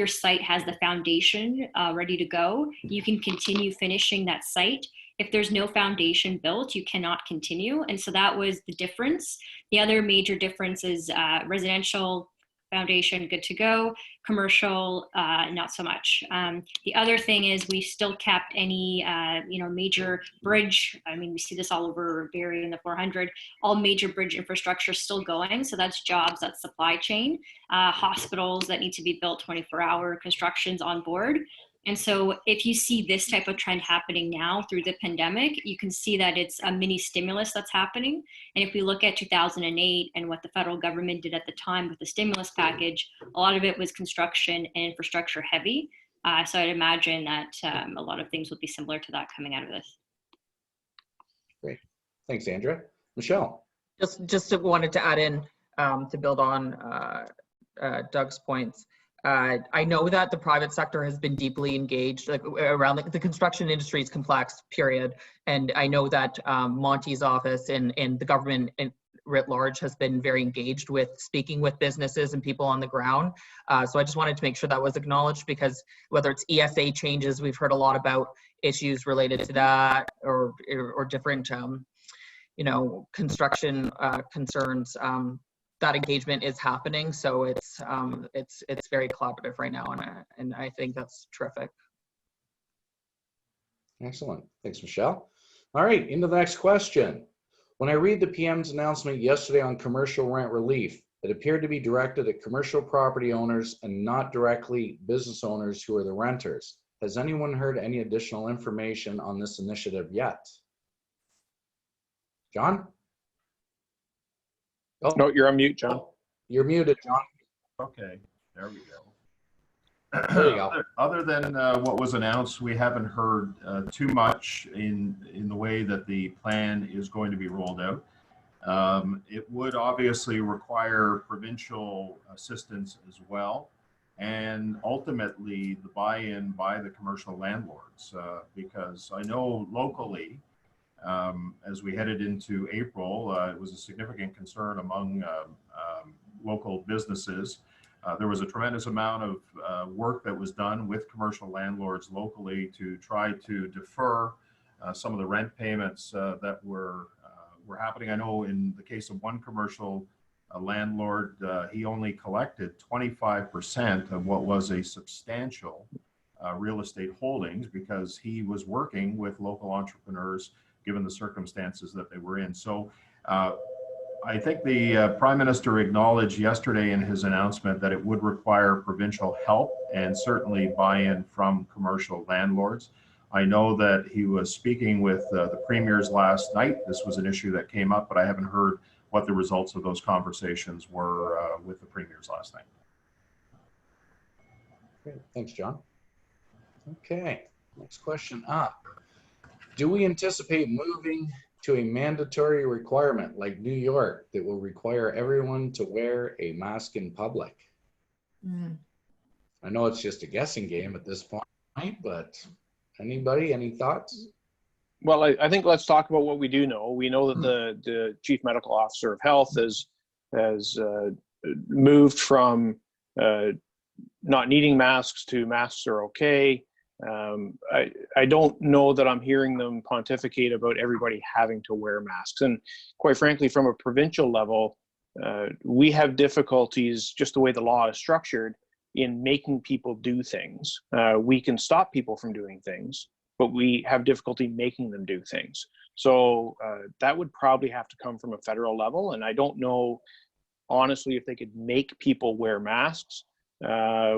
[SPEAKER 3] site has the foundation ready to go, you can continue finishing that site. If there's no foundation built, you cannot continue. And so that was the difference. The other major difference is residential foundation, good to go. Commercial, not so much. The other thing is we still kept any, major bridge. I mean, we see this all over Barrie in the 400, all major bridge infrastructure still going. So that's jobs, that's supply chain, hospitals that need to be built 24-hour constructions on board. And so if you see this type of trend happening now through the pandemic, you can see that it's a mini stimulus that's happening. And if we look at 2008 and what the federal government did at the time with the stimulus package, a lot of it was construction and infrastructure heavy. So I'd imagine that a lot of things would be similar to that coming out of this.
[SPEAKER 1] Great. Thanks, Andrea. Michelle?
[SPEAKER 6] Just wanted to add in to build on Doug's points. I know that the private sector has been deeply engaged around the construction industry is complex, period. And I know that Monty's office and the government writ large has been very engaged with speaking with businesses and people on the ground. So I just wanted to make sure that was acknowledged, because whether it's ESA changes, we've heard a lot about issues related to that or different, construction concerns. That engagement is happening, so it's very collaborative right now, and I think that's terrific.
[SPEAKER 1] Excellent. Thanks, Michelle. All right, into the next question. When I read the PM's announcement yesterday on commercial rent relief, it appeared to be directed at commercial property owners and not directly business owners who are the renters. Has anyone heard any additional information on this initiative yet? John? Oh.
[SPEAKER 7] No, you're on mute, John.
[SPEAKER 1] You're muted, John.
[SPEAKER 5] Okay, there we go.
[SPEAKER 1] There you go.
[SPEAKER 5] Other than what was announced, we haven't heard too much in the way that the plan is going to be rolled out. It would obviously require provincial assistance as well, and ultimately the buy-in by the commercial landlords, because I know locally, as we headed into April, it was a significant concern among local businesses. There was a tremendous amount of work that was done with commercial landlords locally to try to defer some of the rent payments that were happening. I know in the case of one commercial landlord, he only collected 25% of what was a substantial real estate holdings because he was working with local entrepreneurs given the circumstances that they were in. So I think the Prime Minister acknowledged yesterday in his announcement that it would require provincial help and certainly buy-in from commercial landlords. I know that he was speaking with the premiers last night. This was an issue that came up, but I haven't heard what the results of those conversations were with the premiers last night.
[SPEAKER 1] Great. Thanks, John. Okay, next question up. Do we anticipate moving to a mandatory requirement like New York that will require everyone to wear a mask in public? I know it's just a guessing game at this point, but anybody, any thoughts?
[SPEAKER 7] Well, I think let's talk about what we do know. We know that the Chief Medical Officer of Health has moved from not needing masks to masks are okay. I don't know that I'm hearing them pontificate about everybody having to wear masks. And quite frankly, from a provincial level, we have difficulties, just the way the law is structured, in making people do things. We can stop people from doing things, but we have difficulty making them do things. So that would probably have to come from a federal level. And I don't know, honestly, if they could make people wear masks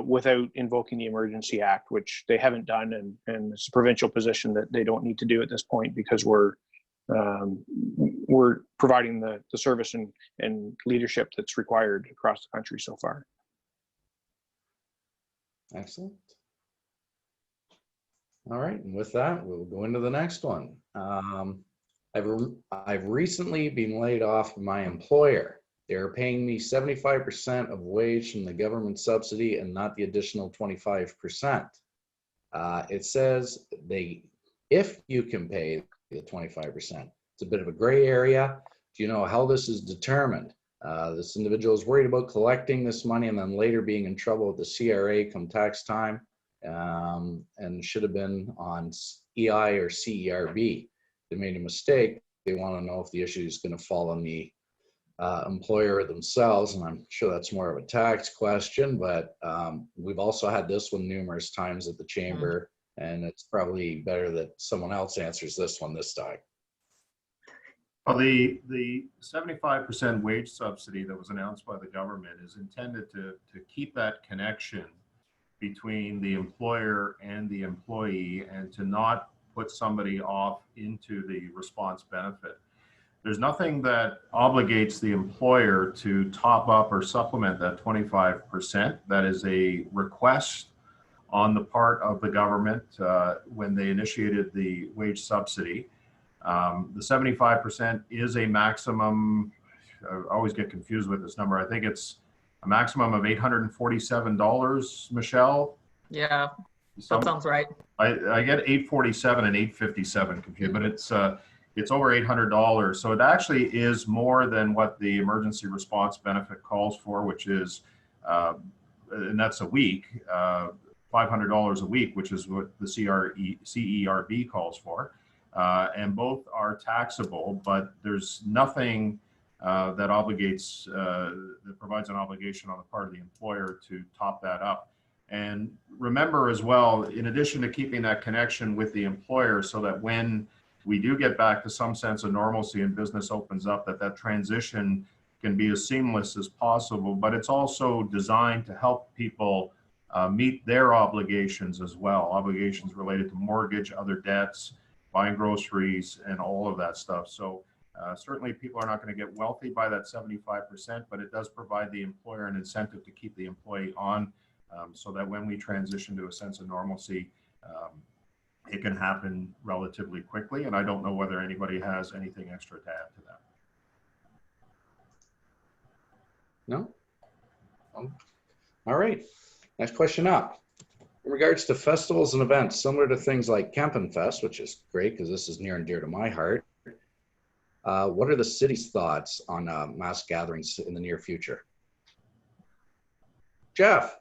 [SPEAKER 7] without invoking the Emergency Act, which they haven't done, and it's a provincial position that they don't need to do at this point because we're providing the service and leadership that's required across the country so far.
[SPEAKER 1] Excellent. All right, and with that, we'll go into the next one. I've recently been laid off by my employer. They're paying me 75% of wage from the government subsidy and not the additional 25%. It says if you can pay the 25%. It's a bit of a gray area. Do you know how this is determined? This individual is worried about collecting this money and then later being in trouble with the CRA come tax time, and should have been on EI or CERB. They made a mistake. They want to know if the issue is going to fall on the employer themselves, and I'm sure that's more of a tax question, but we've also had this one numerous times at the chamber, and it's probably better that someone else answers this one this time.
[SPEAKER 5] Well, the 75% wage subsidy that was announced by the government is intended to keep that connection between the employer and the employee and to not put somebody off into the response benefit. There's nothing that obligates the employer to top up or supplement that 25%. That is a request on the part of the government when they initiated the wage subsidy. The 75% is a maximum. I always get confused with this number. I think it's a maximum of $847, Michelle.
[SPEAKER 6] Yeah, that sounds right.
[SPEAKER 5] I get 847 and 857 confused, but it's over $800. So it actually is more than what the emergency response benefit calls for, which is, and that's a week, $500 a week, which is what the CERB calls for. And both are taxable, but there's nothing that obligates, that provides an obligation on the part of the employer to top that up. And remember as well, in addition to keeping that connection with the employer so that when we do get back to some sense of normalcy and business opens up, that transition can be as seamless as possible, but it's also designed to help people meet their obligations as well, obligations related to mortgage, other debts, buying groceries, and all of that stuff. So certainly people are not going to get wealthy by that 75%, but it does provide the employer an incentive to keep the employee on so that when we transition to a sense of normalcy, it can happen relatively quickly. And I don't know whether anybody has anything extra to add to that.
[SPEAKER 1] No? All right. Next question up. In regards to festivals and events, similar to things like Kempenfest, which is great because this is near and dear to my heart, what are the city's thoughts on mass gatherings in the near future? Jeff.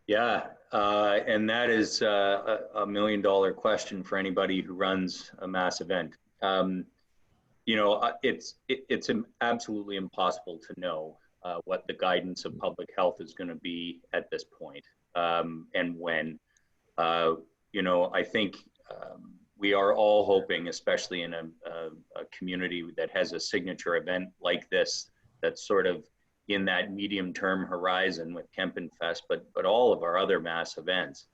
[SPEAKER 2] Yeah, and that is a $1 million question for anybody who runs a mass event. You know, it's absolutely impossible to know what the guidance of public health is going to be at this point, and when. You know, I think we are all hoping, especially in a community that has a signature event like this, that's sort of in that medium-term horizon with Kempenfest, but all of our other mass events,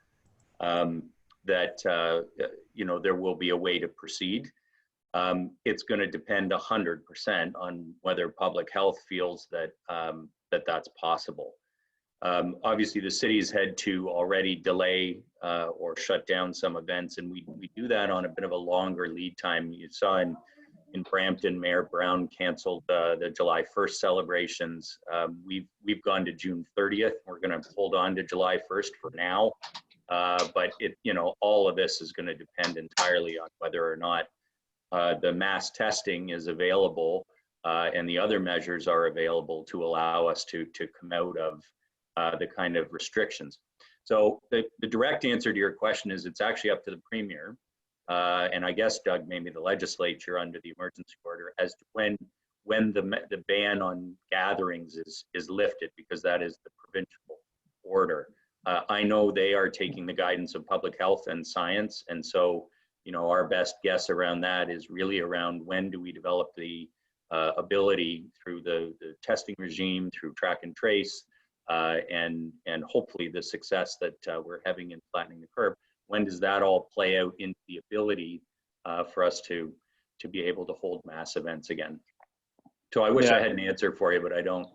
[SPEAKER 2] that you know, there will be a way to proceed. It's going to depend 100% on whether public health feels that that's possible. Obviously, the city's had to already delay or shut down some events, and we do that on a bit of a longer lead time. You saw in Brampton, Mayor Brown canceled the July 1st celebrations. We've gone to June 30th. We're going to hold on to July 1st for now, but you know, all of this is going to depend entirely on whether or not the mass testing is available and the other measures are available to allow us to come out of the kind of restrictions. So the direct answer to your question is it's actually up to the Premier, and I guess, Doug, maybe the legislature under the emergency order, as to when the ban on gatherings is lifted, because that is the provincial order. I know they are taking the guidance of public health and science, and so, you know, our best guess around that is really around when do we develop the ability through the testing regime, through track and trace, and hopefully the success that we're having in flattening the curve. When does that all play out into the ability for us to be able to hold mass events again? So I wish I had an answer for you, but I don't.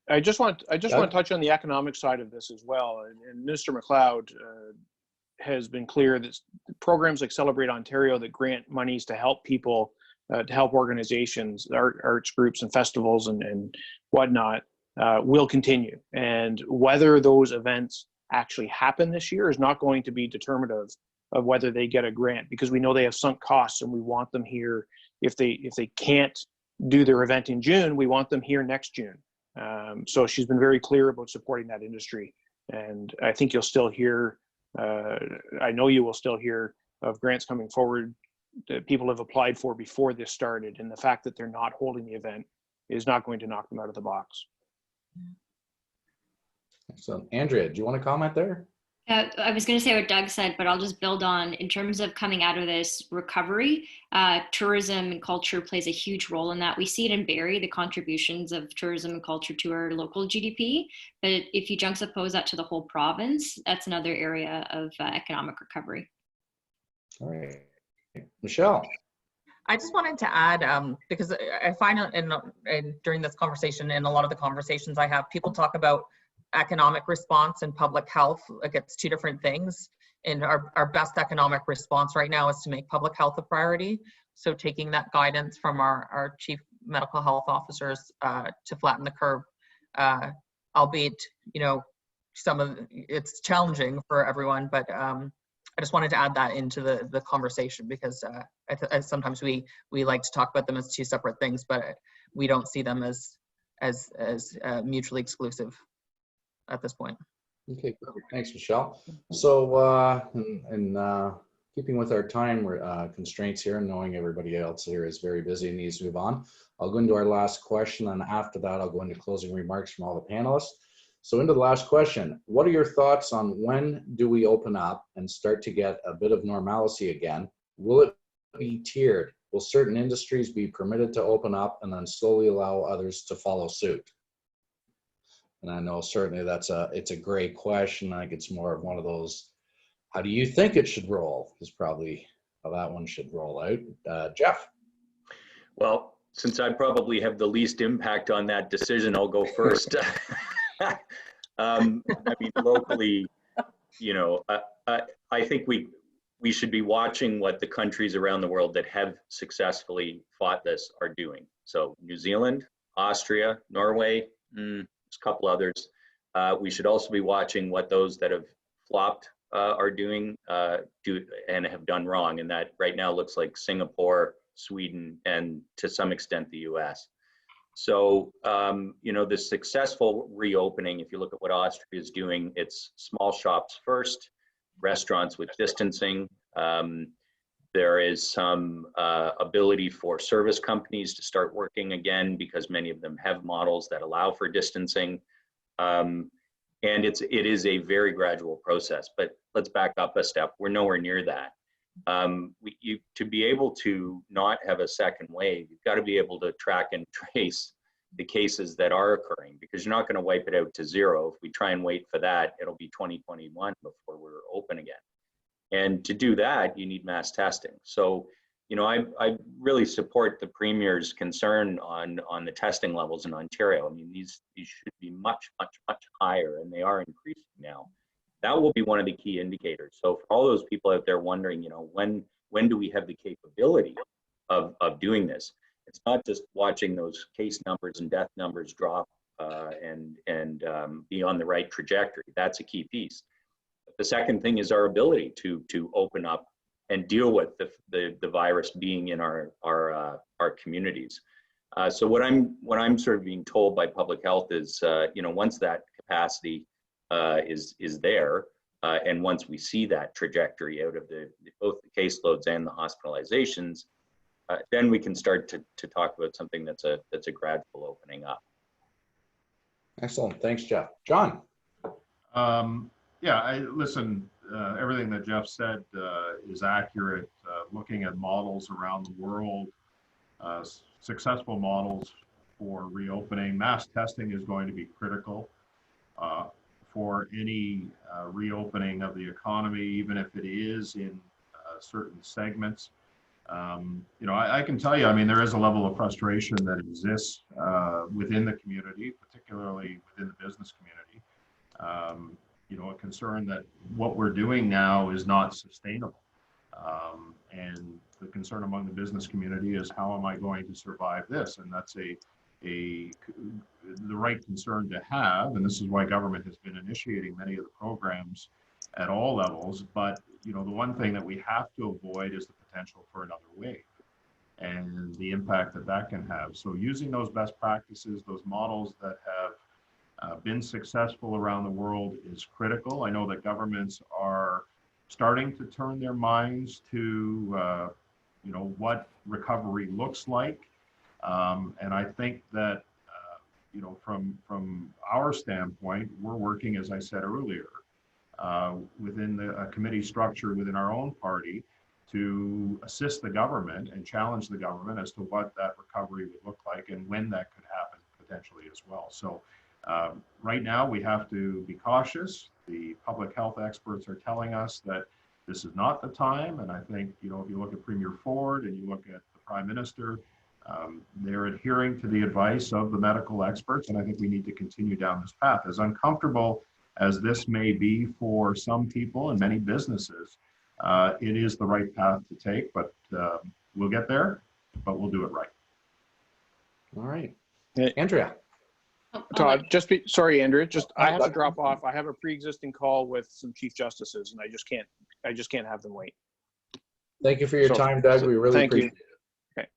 [SPEAKER 7] I just want to touch on the economic side of this as well. And Minister MacLeod has been clear that programs like Celebrate Ontario that grant monies to help people, to help organizations, arts groups and festivals and whatnot, will continue. And whether those events actually happen this year is not going to be determinative of whether they get a grant, because we know they have sunk costs and we want them here. If they can't do their event in June, we want them here next June. So she's been very clear about supporting that industry. And I think you'll still hear, I know you will still hear of grants coming forward that people have applied for before this started. And the fact that they're not holding the event is not going to knock them out of the box.
[SPEAKER 1] So Andrea, do you want to comment there?
[SPEAKER 3] I was going to say what Doug said, but I'll just build on, in terms of coming out of this recovery, tourism and culture plays a huge role in that. We see it in Barrie, the contributions of tourism and culture to our local GDP. But if you juxtapose that to the whole province, that's another area of economic recovery.
[SPEAKER 1] All right. Michelle.
[SPEAKER 6] I just wanted to add, because I find during this conversation, and a lot of the conversations I have, people talk about economic response and public health like it's two different things. And our best economic response right now is to make public health a priority. So taking that guidance from our chief medical health officers to flatten the curve, albeit, you know, it's challenging for everyone, but I just wanted to add that into the conversation, because sometimes we like to talk about them as two separate things, but we don't see them as mutually exclusive at this point.
[SPEAKER 1] Okay, perfect. Thanks, Michelle. So in keeping with our time constraints here, and knowing everybody else here is very busy and needs to move on, I'll go into our last question, and after that I'll go into closing remarks from all the panelists. So into the last question, what are your thoughts on when do we open up and start to get a bit of normalcy again? Will it be tiered? Will certain industries be permitted to open up and then slowly allow others to follow suit? And I know certainly it's a great question. I think it's more of one of those, how do you think it should roll, is probably how that one should roll out. Jeff.
[SPEAKER 2] Well, Since I probably have the least impact on that decision, I'll go first. I mean, locally, you know, I think we should be watching what the countries around the world that have successfully fought this are doing. So New Zealand, Austria, Norway, there's a couple others. We should also be watching what those that have flopped are doing and have done wrong. And that right now looks like Singapore, Sweden, and to some extent the US. So, you know, the successful reopening, if you look at what Austria is doing, it's small shops first, restaurants with distancing. There is some ability for service companies to start working again because many of them have models that allow for distancing. And it is a very gradual process, but let's back up a step. We're nowhere near that. To be able to not have a second wave, you've got to be able to track and trace the cases that are occurring, because you're not going to wipe it out to zero. If we try and wait for that, it'll be 2021 before we're open again. And to do that, you need mass testing. So, you know, I really support the Premier's concern on the testing levels in Ontario. I mean, these should be much, much, much higher, and they are increasing now. That will be one of the key indicators. So for all those people out there wondering, you know, when do we have the capability of doing this? It's not just watching those case numbers and death numbers drop and be on the right trajectory. That's a key piece. The second thing is our ability to open up and deal with the virus being in our communities. So what I'm sort of being told by public health is, you know, once that capacity is there, and once we see that trajectory out of both the caseloads and the hospitalizations, then we can start to talk about something that's a gradual opening up.
[SPEAKER 1] Excellent, thanks, Jeff. John.
[SPEAKER 5] Yeah, listen, everything that Jeff said is accurate. Looking at models around the world, successful models for reopening, mass testing is going to be critical for any reopening of the economy, even if it is in certain segments. You know, I can tell you, I mean, there is a level of frustration that exists within the community, particularly within the business community. You know, a concern that what we're doing now is not sustainable. And the concern among the business community is, how am I going to survive this? And that's the right concern to have. And this is why government has been initiating many of the programs at all levels. But, you know, the one thing that we have to avoid is the potential for another wave and the impact that that can have. So using those best practices, those models that have been successful around the world is critical. I know that governments are starting to turn their minds to, you know, what recovery looks like. And I think that, you know, from our standpoint, we're working, as I said earlier, within the committee structure within our own party to assist the government and challenge the government as to what that recovery would look like and when that could happen potentially as well. So right now we have to be cautious. The public health experts are telling us that this is not the time. And I think, you know, if you look at Premier Ford and you look at the Prime Minister, they're adhering to the advice of the medical experts. And I think we need to continue down this path. As uncomfortable as this may be for some people and many businesses, it is the right path to take, but we'll get there, but we'll do it right.
[SPEAKER 1] All right. Andrea.
[SPEAKER 7] Todd, sorry, Andrea, I have to drop off. I have a pre-existing call with some Chief Justices, and I just can't have them wait.
[SPEAKER 1] Thank you for your time, Doug. We really appreciate it.
[SPEAKER 7] Okay.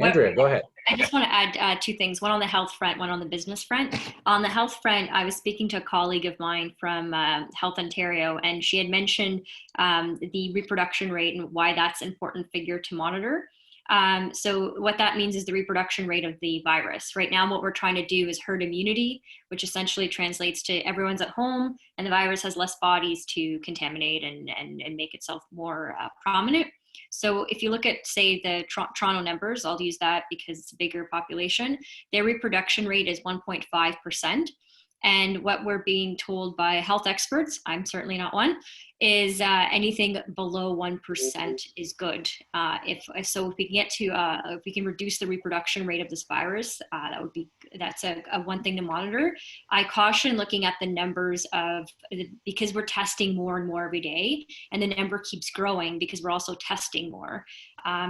[SPEAKER 1] Andrea, go ahead.
[SPEAKER 3] I just want to add two things, one on the health front, one on the business front. On the health front, I was speaking to a colleague of mine from Health Ontario, and she had mentioned the reproduction rate and why that's an important figure to monitor. So what that means is the reproduction rate of the virus. Right now, what we're trying to do is herd immunity, which essentially translates to everyone's at home and the virus has less bodies to contaminate and make itself more prominent. So if you look at, say, the Toronto numbers, I'll use that because it's a bigger population, their reproduction rate is 1.5%. And what we're being told by health experts, I'm certainly not one, is anything below 1% is good. If we can get to, if we can reduce the reproduction rate of this virus, that's a one thing to monitor. I caution looking at the numbers because we're testing more and more every day, and the number keeps growing because we're also testing more.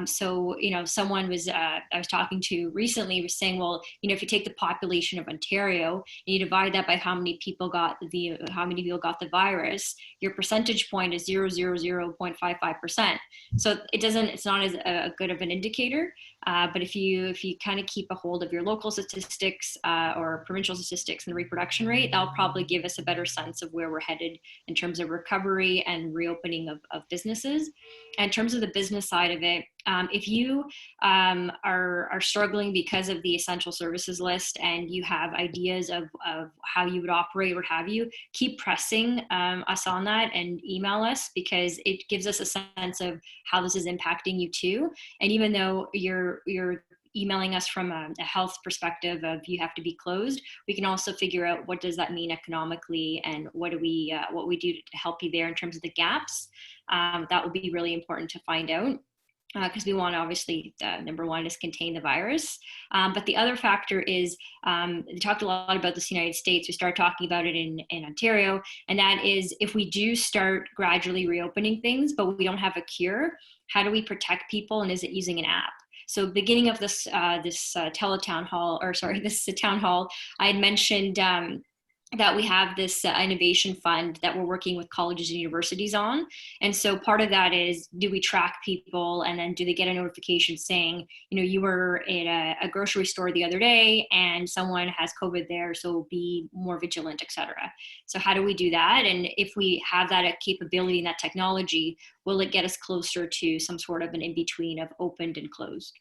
[SPEAKER 3] So, someone I was talking to recently was saying, well, if you take the population of Ontario and you divide that by how many people got the virus, your percentage point is 0.55%. So it's not as good of an indicator. But if you kind of keep a hold of your local statistics or provincial statistics and the reproduction rate, that'll probably give us a better sense of where we're headed in terms of recovery and reopening of businesses. And in terms of the business side of it, if you are struggling because of the essential services list and you have ideas of how you would operate, what have you, keep pressing us on that and email us, because it gives us a sense of how this is impacting you too. And even though you're emailing us from a health perspective of you have to be closed, we can also figure out what does that mean economically and what we do to help you there in terms of the gaps. That would be really important to find out. Because we want to obviously, number one is contain the virus. But the other factor is, we talked a lot about this in the United States. We started talking about it in Ontario. And that is, if we do start gradually reopening things, but we don't have a cure, how do we protect people? And is it using an app? So beginning of this town hall, I had mentioned that we have this innovation fund that we're working with colleges and universities on. And so part of that is, do we track people, and then do they get a notification saying, you were at a grocery store the other day and someone has COVID there, so be more vigilant, etc. So how do we do that? And if we have that capability and that technology, will it get us closer to some sort of an in-between of opened and closed?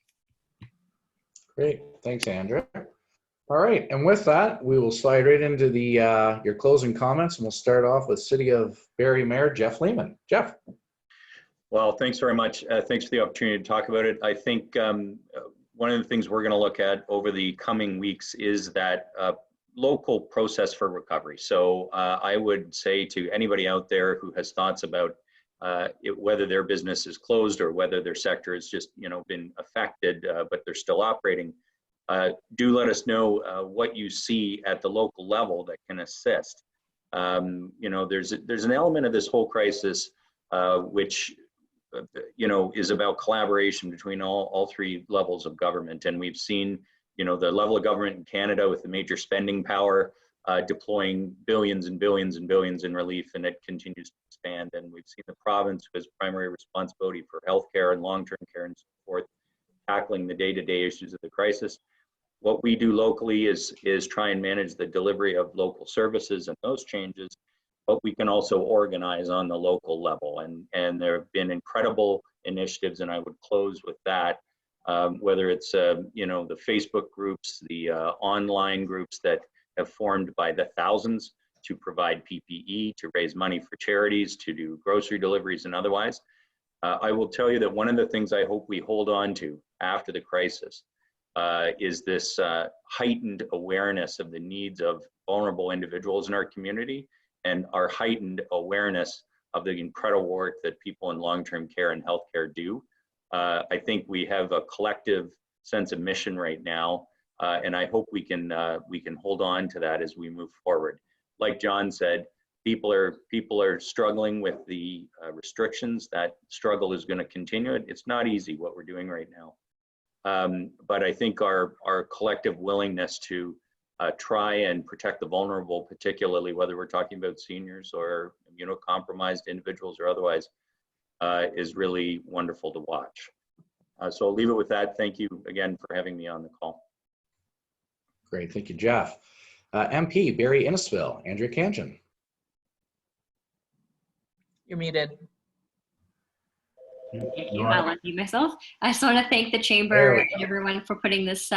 [SPEAKER 1] Great, thanks, Andrea. All right, and with that, we will slide right into your closing comments, and we'll start off with City of Barrie Mayor Jeff Lehman. Jeff.
[SPEAKER 2] Well, thanks very much. Thanks for the opportunity to talk about it. I think one of the things we're going to look at over the coming weeks is that local process for recovery. So I would say to anybody out there who has thoughts about whether their business is closed or whether their sector has just been affected, but they're still operating, do let us know what you see at the local level that can assist. There's an element of this whole crisis which is about collaboration between all three levels of government, and we've seen the level of government in Canada with the major spending power deploying billions and billions and billions in relief, and it continues to expand. And we've seen the province, who has primary responsibility for healthcare and long-term care and so forth, tackling the day-to-day issues of the crisis. What we do locally is try and manage the delivery of local services and those changes, but we can also organize on the local level. And there have been incredible initiatives, and I would close with that, whether it's the Facebook groups, the online groups that have formed by the thousands to provide PPE, to raise money for charities, to do grocery deliveries and otherwise. I will tell you that one of the things I hope we hold on to after the crisis is this heightened awareness of the needs of vulnerable individuals in our community, and our heightened awareness of the incredible work that people in long-term care and healthcare do. I think we have a collective sense of mission right now, and I hope we can hold on to that as we move forward. Like John said, people are struggling with the restrictions. That struggle is going to continue. It's not easy what we're doing right now. But I think our collective willingness to try and protect the vulnerable, particularly whether we're talking about seniors or immunocompromised individuals or otherwise, is really wonderful to watch. So I'll leave it with that. Thank you again for having me on the call.
[SPEAKER 1] Great, thank you, Jeff. MP, Barrie Innisfil, Andrea Khanjin.
[SPEAKER 6] You're muted.
[SPEAKER 3] Thank you. I'll unmute myself. I just want to thank the Chamber and everyone for putting this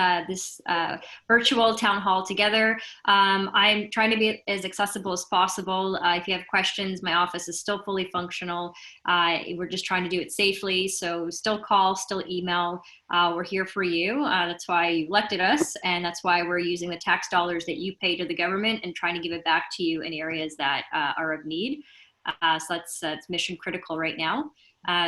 [SPEAKER 3] virtual town hall together. I'm trying to be as accessible as possible. If you have questions, my office is still fully functional. We're just trying to do it safely. So still call, still email. We're here for you. That's why you elected us, and that's why we're using the tax dollars that you pay to the government and trying to give it back to you in areas that are of need. So that's mission critical right now.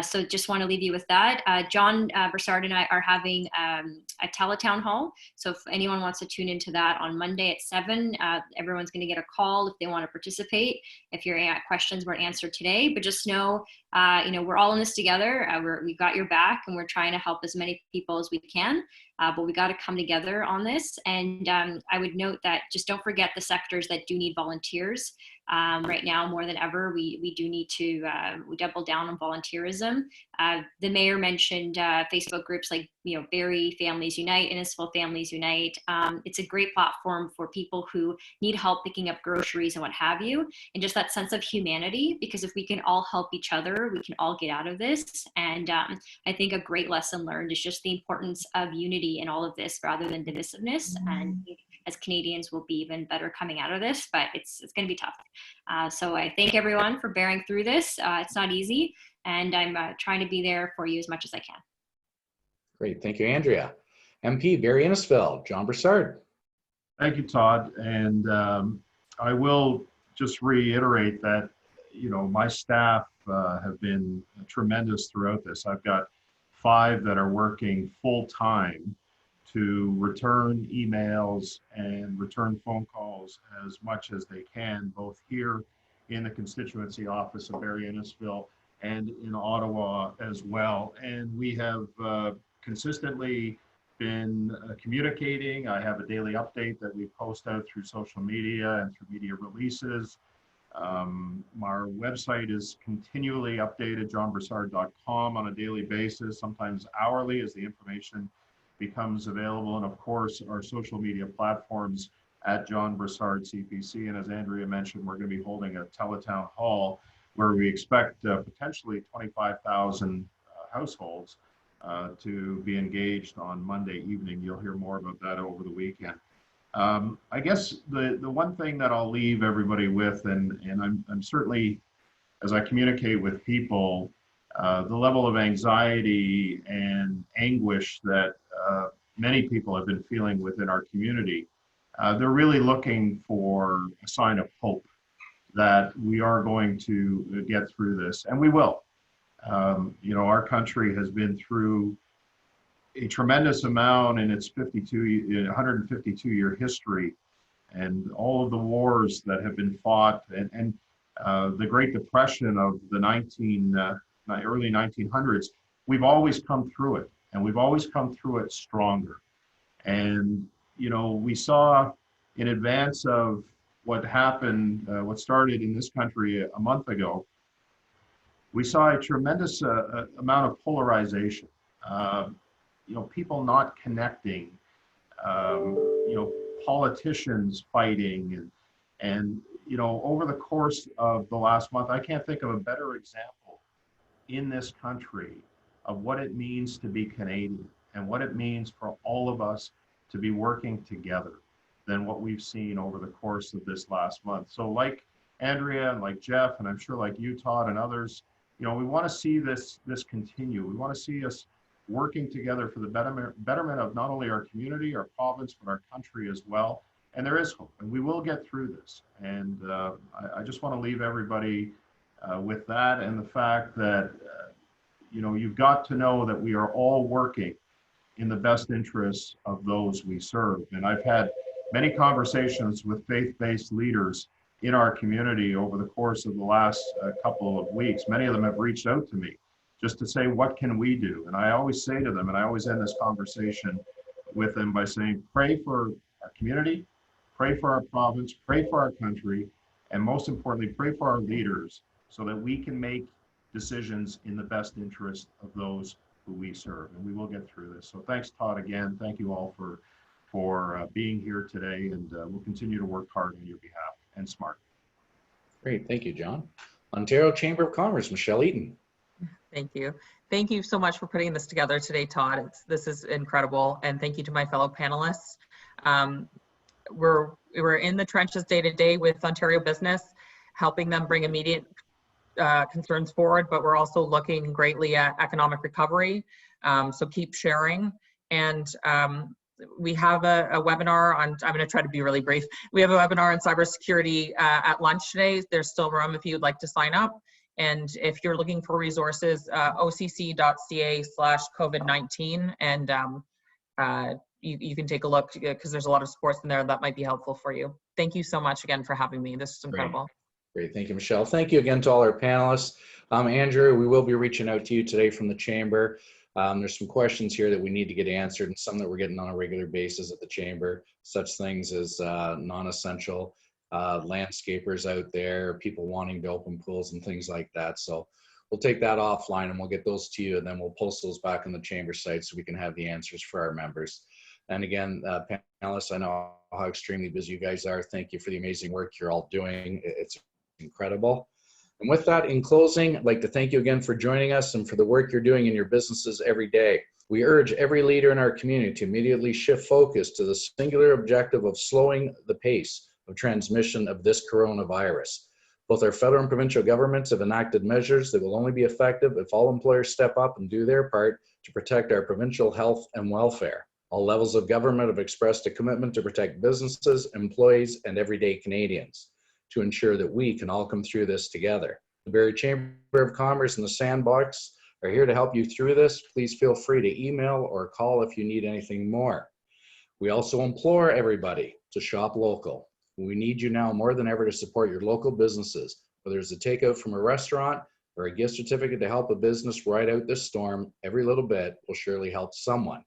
[SPEAKER 3] So just want to leave you with that. John Brassard and I are having a teletown hall. So if anyone wants to tune into that on Monday at 7, everyone's going to get a call if they want to participate. If your questions weren't answered today, but just know, we're all in this together. We've got your back, and we're trying to help as many people as we can. But we got to come together on this. And I would note that just don't forget the sectors that do need volunteers. Right now, more than ever, we do need to double down on volunteerism. The mayor mentioned Facebook groups like Barrie Families Unite, Innisfil Families Unite. It's a great platform for people who need help picking up groceries and what have you, and just that sense of humanity. Because if we can all help each other, we can all get out of this. And I think a great lesson learned is just the importance of unity in all of this rather than divisiveness. And as Canadians, we'll be even better coming out of this, but it's going to be tough. So I thank everyone for bearing through this. It's not easy, and I'm trying to be there for you as much as I can.
[SPEAKER 1] Great, thank you, Andrea. MP Barrie Innisfil, John Brassard.
[SPEAKER 5] Thank you, Todd. And I will just reiterate that, my staff have been tremendous throughout this. I've got 5 that are working full time to return emails and return phone calls as much as they can, both here in the constituency office of Barrie Innisfil and in Ottawa as well. And we have consistently been communicating. I have a daily update that we post out through social media and through media releases. Our website is continually updated, johnbrassard.com, on a daily basis, sometimes hourly as the information becomes available. And of course, our social media platforms at John Brassard CPC. And as Andrea mentioned, we're going to be holding a teletown hall where we expect potentially 25,000 households to be engaged on Monday evening. You'll hear more about that over the weekend. I guess the one thing that I'll leave everybody with, and I'm certainly, as I communicate with people, the level of anxiety and anguish that many people have been feeling within our community, they're really looking for a sign of hope that we are going to get through this, and we will. Our country has been through a tremendous amount in its 152-year history, and all of the wars that have been fought, and the Great Depression of the early 1900s, we've always come through it, and we've always come through it stronger. And, we saw in advance of what happened, what started in this country a month ago, we saw a tremendous amount of polarization, people not connecting, politicians fighting, and over the course of the last month, I can't think of a better example in this country of what it means to be Canadian and what it means for all of us to be working together than what we've seen over the course of this last month. So like Andrea and like Jeff, and I'm sure like you, Todd, and others, we want to see this continue. We want to see us working together for the betterment of not only our community, our province, but our country as well. And there is hope, and we will get through this. And I just want to leave everybody with that, and the fact that, you've got to know that we are all working in the best interests of those we serve. And I've had many conversations with faith-based leaders in our community over the course of the last couple of weeks. Many of them have reached out to me just to say, what can we do? And I always say to them, and I always end this conversation with them by saying, pray for our community, pray for our province, pray for our country, and most importantly, pray for our leaders so that we can make decisions in the best interest of those who we serve. And we will get through this. So thanks, Todd, again. Thank you all for being here today, and we'll continue to work hard on your behalf and smart.
[SPEAKER 1] Great, thank you, John. Ontario Chamber of Commerce, Michelle Eaton.
[SPEAKER 6] Thank you. Thank you so much for putting this together today, Todd. This is incredible, and thank you to my fellow panelists. We're in the trenches day to day with Ontario business, helping them bring immediate concerns forward, but we're also looking greatly at economic recovery. So keep sharing. And we have a webinar on, I'm going to try to be really brief. We have a webinar on cybersecurity at lunch today. There's still room if you'd like to sign up. And if you're looking for resources, occ.ca/COVID-19, and you can take a look because there's a lot of supports in there that might be helpful for you. Thank you so much again for having me. This is incredible.
[SPEAKER 1] Great. Thank you, Michelle. Thank you again to all our panelists. Andrea, we will be reaching out to you today from the Chamber. There's some questions here that we need to get answered, and some that we're getting on a regular basis at the Chamber, such things as non-essential landscapers out there, people wanting to open pools and things like that. So we'll take that offline and we'll get those to you, and then we'll post those back on the Chamber site so we can have the answers for our members. And again, panelists, I know how extremely busy you guys are. Thank you for the amazing work you're all doing. It's incredible. And with that, in closing, I'd like to thank you again for joining us and for the work you're doing in your businesses every day. We urge every leader in our community to immediately shift focus to the singular objective of slowing the pace of transmission of this coronavirus. Both our federal and provincial governments have enacted measures that will only be effective if all employers step up and do their part to protect our provincial health and welfare. All levels of government have expressed a commitment to protect businesses, employees, and everyday Canadians to ensure that we can all come through this together. The Barrie Chamber of Commerce and the Sandbox are here to help you through this. Please feel free to email or call if you need anything more. We also implore everybody to shop local. We need you now more than ever to support your local businesses, whether it's a takeout from a restaurant or a gift certificate to help a business ride out this storm. Every little bit will surely help someone.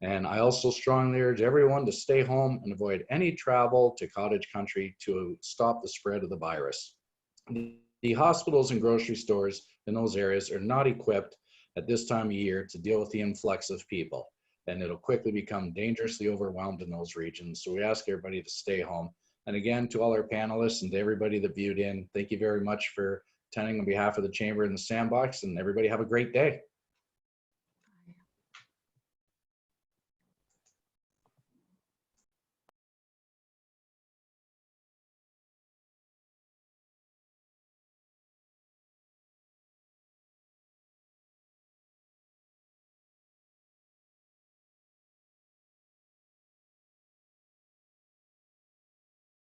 [SPEAKER 1] And I also strongly urge everyone to stay home and avoid any travel to cottage country to stop the spread of the virus. The hospitals and grocery stores in those areas are not equipped at this time of year to deal with the influx of people, and it'll quickly become dangerously overwhelmed in those regions. So we ask everybody to stay home. And again, to all our panelists and to everybody that viewed in, thank you very much for attending on behalf of the Chamber and the Sandbox, and everybody have a great day.